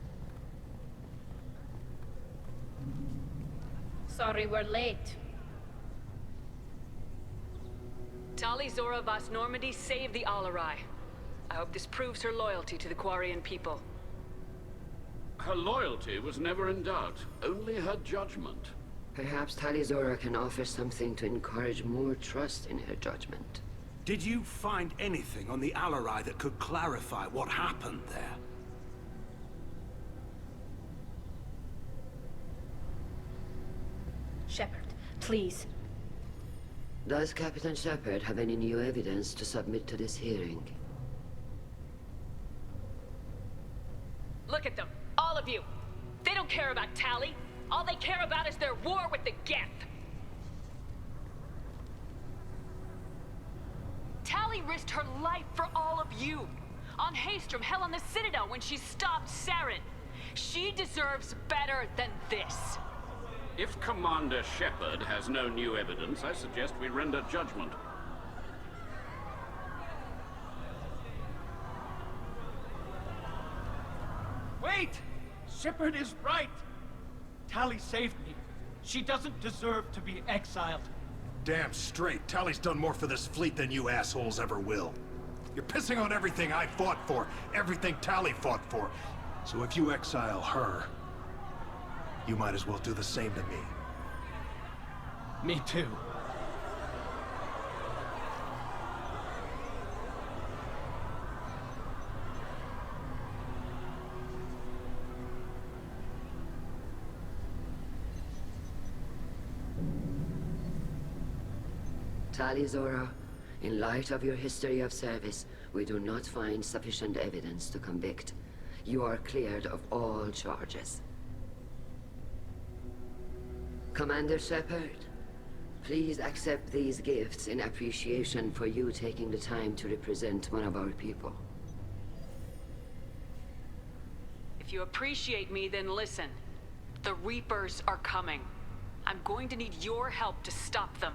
Sorry we're late. tali'zorah vas Normandy saved the Alarei. I hope this proves her loyalty to the Quarian people. Her loyalty was never in doubt, only her judgment. Perhaps tali'zorah can offer something to encourage more trust in her judgment. Did you find anything on the Alarei that could clarify what happened there? Shepard, please. Does Captain Shepard have any new evidence to submit to this hearing? Look at them, all of you. They don't care about Tali. All they care about is their war with the Geth. Tali risked her life for all of you. On Haestrom, hell, on the Citadel when she stopped Saren. She deserves better than this. If Commander Shepard has no new evidence, I suggest we render judgment. Wait! Shepard is right! Tali saved me. She doesn't deserve to be exiled. Damn straight. Tali's done more for this fleet than you assholes ever will. You're pissing on everything I fought for, everything Tali fought for. So if you exile her, you might as well do the same to me. Me too. tali'zorah, in light of your history of service, we do not find sufficient evidence to convict. You are cleared of all charges. Commander Shepard, Please accept these gifts in appreciation for you taking the time to represent one of our people. If you appreciate me, then listen. The Reapers are coming. I'm going to need your help to stop them.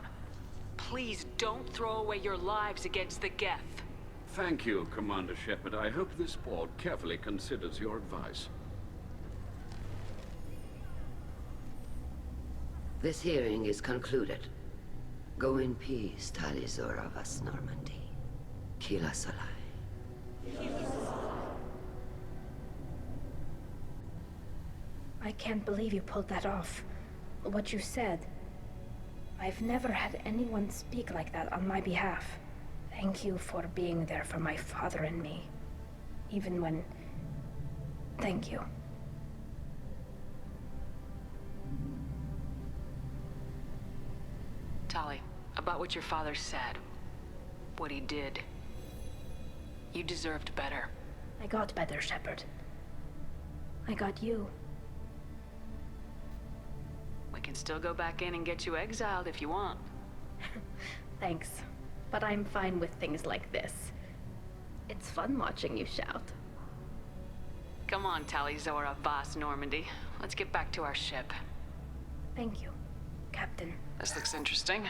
Please don't throw away your lives against the Geth. Thank you, Commander Shepard. I hope this board carefully considers your advice. This hearing is concluded. Go in peace, tali'zorah vas Normandy. Keelah We're. I can't believe you pulled that off. What you said. I've never had anyone speak like that on my behalf. Thank you for being there for my father and me. Even when... Thank you. Tali, about what your father said. What he did. You deserved better. I got better, Shepard. I got you. We can still go back in and get you exiled if you want. Thanks. But I'm fine with things like this. It's fun watching you shout. Come on, tali'zorah vas Normandy. Let's get back to our ship. Thank you, Captain. This looks interesting.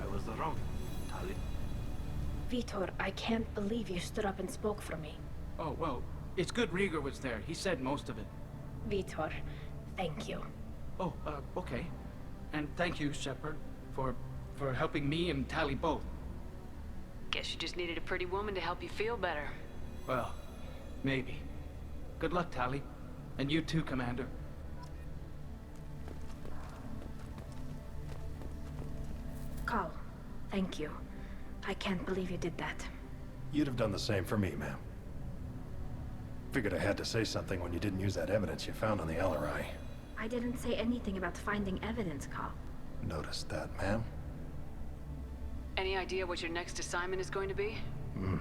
I was wrong, Tali. Veetor, I can't believe you stood up and spoke for me. Oh, well, it's good Rieger was there. He said most of it. Veetor, thank you. Oh, okay. And thank you, Shepard, for helping me and Tali both. Guess you just needed a pretty woman to help you feel better. Well, maybe. Good luck, Tali. And you too, Commander. Kal, thank you. I can't believe you did that. You'd have done the same for me, ma'am. Figured I had to say something when you didn't use that evidence you found on the Alarei. I didn't say anything about finding evidence, Kal. Noticed that, ma'am? Any idea what your next assignment is going to be? I'm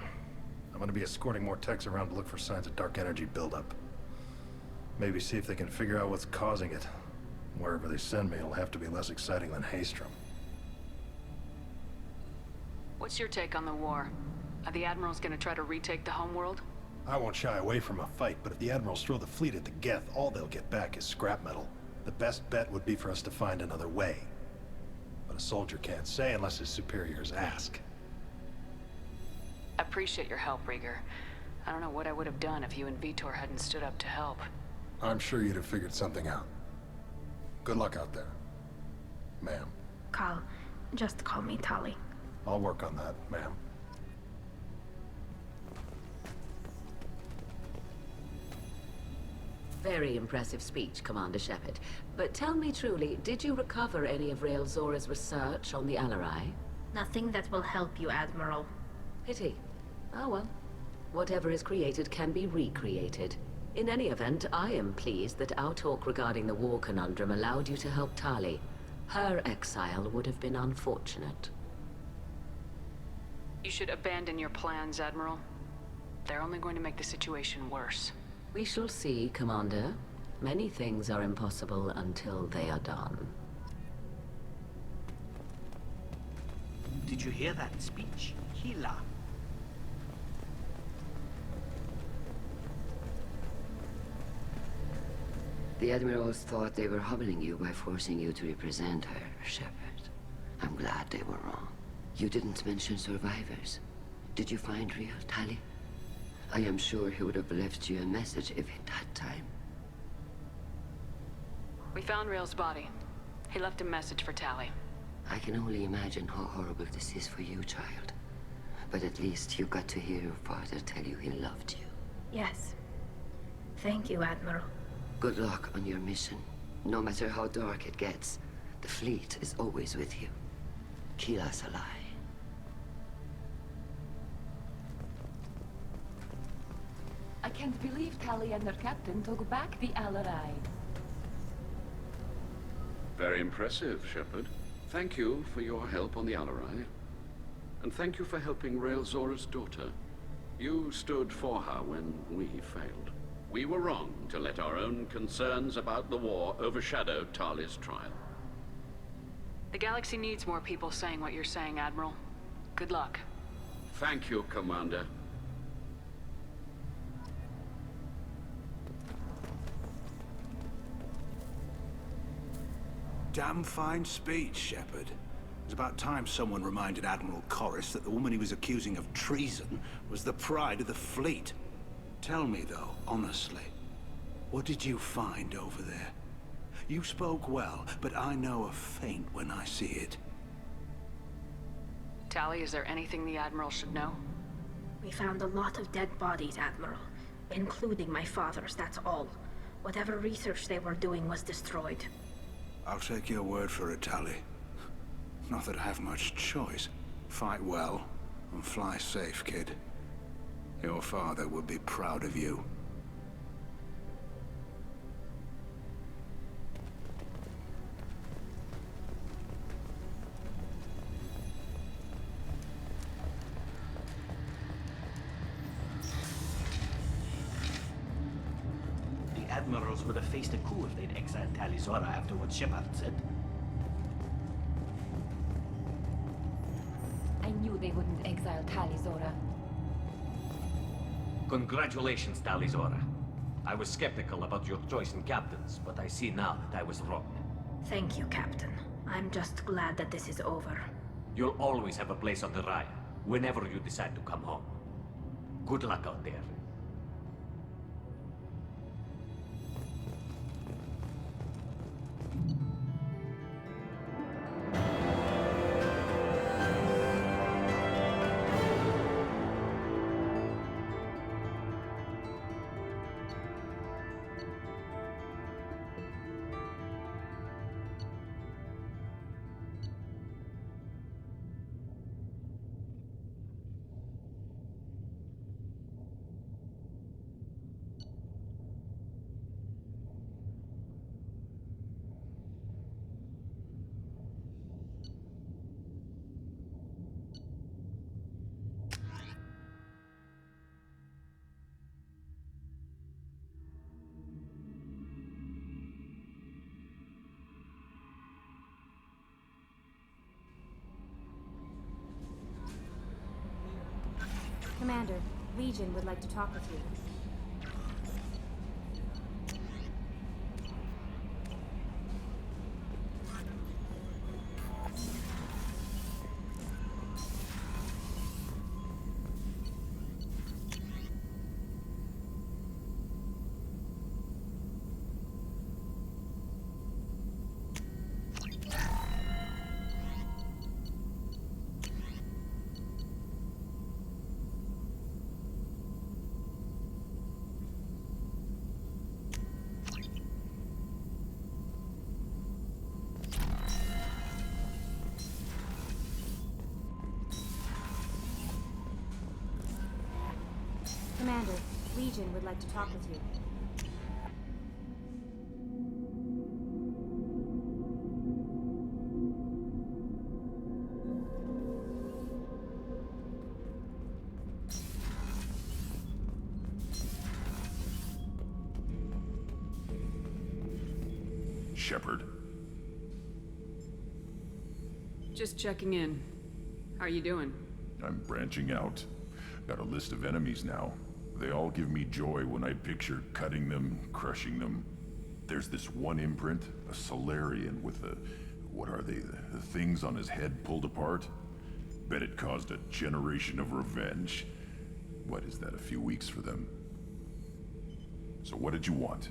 gonna be escorting more techs around to look for signs of dark energy buildup. Maybe see if they can figure out what's causing it. Wherever they send me, it'll have to be less exciting than Haystrom. What's your take on the war? Are the admirals gonna try to retake the homeworld? I won't shy away from a fight, but if the admirals throw the fleet at the Geth, all they'll get back is scrap metal. The best bet would be for us to find another way. But a soldier can't say unless his superiors ask. I appreciate your help, Rieger. I don't know what I would have done if you and Veetor hadn't stood up to help. I'm sure you'd have figured something out. Good luck out there, ma'am. Kal, just call me Tali. I'll work on that, ma'am. Very impressive speech, Commander Shepard. But tell me truly, did you recover any of Rael Zora's research on the Alarei? Nothing that will help you, Admiral. Pity. Oh well. Whatever is created can be recreated. In any event, I am pleased that our talk regarding the war conundrum allowed you to help Tali. Her exile would have been unfortunate. You should abandon your plans, Admiral. They're only going to make the situation worse. We shall see, Commander. Many things are impossible until they are done. Did you hear that speech, Keelah? The admirals thought they were humbling you by forcing you to represent her, Shepard. I'm glad they were wrong. You didn't mention survivors. Did you find real Tali? I am sure he would have left you a message if he'd had time. We found Rael's body. He left a message for Tali. I can only imagine how horrible this is for you, child. But at least you got to hear your father tell you he loved you. Yes. Thank you, Admiral. Good luck on your mission. No matter how dark it gets, the fleet is always with you. Keelah We're. I can't believe Tali and her captain took back the Alarei. Very impressive, Shepard. Thank you for your help on the Alarei. And thank you for helping Rael'Zora's daughter. You stood for her when we failed. We were wrong to let our own concerns about the war overshadow Tali's trial. The galaxy needs more people saying what you're saying, Admiral. Good luck. Thank you, Commander. Damn fine speech, Shepard. It was about time someone reminded Admiral Corus that the woman he was accusing of treason was the pride of the fleet. Tell me, though, honestly, what did you find over there? You spoke well, but I know a feint when I see it. Tali, is there anything the Admiral should know? We found a lot of dead bodies, Admiral. Including my father's, that's all. Whatever research they were doing was destroyed. I'll take your word for it, Tali. Not that I have much choice. Fight well, and fly safe, kid. Your father would be proud of you. The admirals would have faced a coup if they'd exiled tali'zorah after what Shepard said. I knew they wouldn't exile tali'zorah. Congratulations, tali'zorah. I was skeptical about your choice in captains, but I see now that I was wrong. Thank you, Captain. I'm just glad that this is over. You'll always have a place on the Raya, whenever you decide to come home. Good luck out there. Commander, Legion would like to talk with you. Commander, Legion would like to talk with you. Shepard. Just checking in. How are you doing? I'm branching out. Got a list of enemies now. They all give me joy when I picture cutting them, crushing them. There's this one imprint, a Solarian with the... what are they? The things on his head pulled apart? Bet it caused a generation of revenge. What is that, a few weeks for them? So what did you want?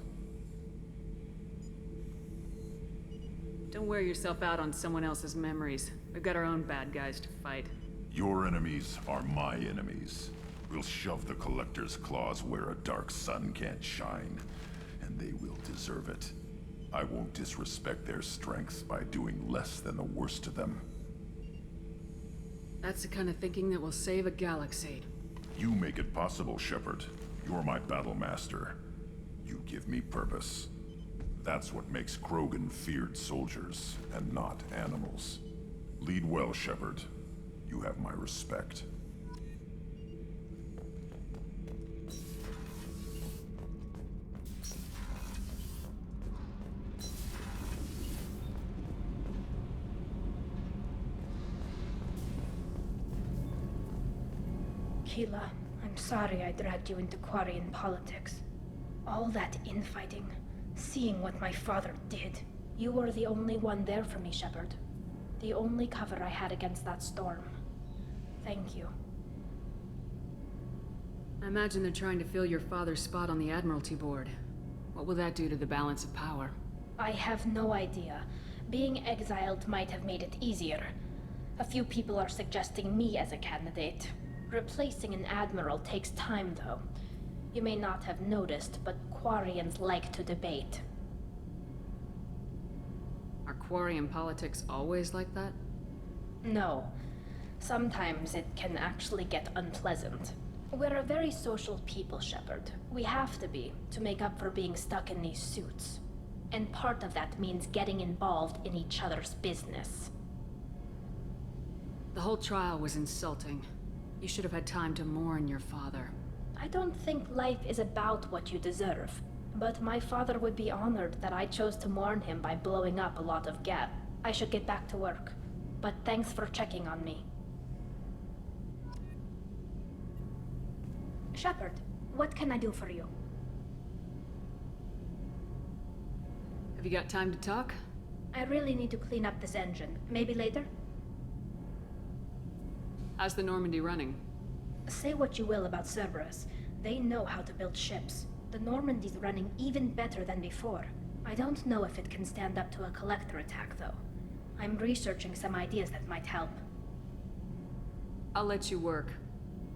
Don't wear yourself out on someone else's memories. We've got our own bad guys to fight. Your enemies are my enemies. We'll shove the Collector's claws where a dark sun can't shine, and they will deserve it. I won't disrespect their strengths by doing less than the worst to them. That's the kind of thinking that will save a galaxy. You make it possible, Shepard. You're my battle master. You give me purpose. That's what makes Krogan feared soldiers, and not animals. Lead well, Shepard. You have my respect. Keelah, I'm sorry I dragged you into Quarian politics. All that infighting, seeing what my father did. You were the only one there for me, Shepard. The only cover I had against that storm. Thank you. I imagine they're trying to fill your father's spot on the Admiralty board. What will that do to the balance of power? I have no idea. Being exiled might have made it easier. A few people are suggesting me as a candidate. Replacing an admiral takes time, though. You may not have noticed, but Quarians like to debate. Are Quarian politics always like that? No. Sometimes it can actually get unpleasant. We're a very social people, Shepard. We have to be, to make up for being stuck in these suits. And part of that means getting involved in each other's business. The whole trial was insulting. You should have had time to mourn your father. I don't think life is about what you deserve. But my father would be honored that I chose to mourn him by blowing up a lot of Geth. I should get back to work. But thanks for checking on me. Shepard, what can I do for you? Have you got time to talk? I really need to clean up this engine. Maybe later? How's the Normandy running? Say what you will about Cerberus. They know how to build ships. The Normandy's running even better than before. I don't know if it can stand up to a collector attack, though. I'm researching some ideas that might help. I'll let you work.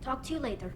Talk to you later.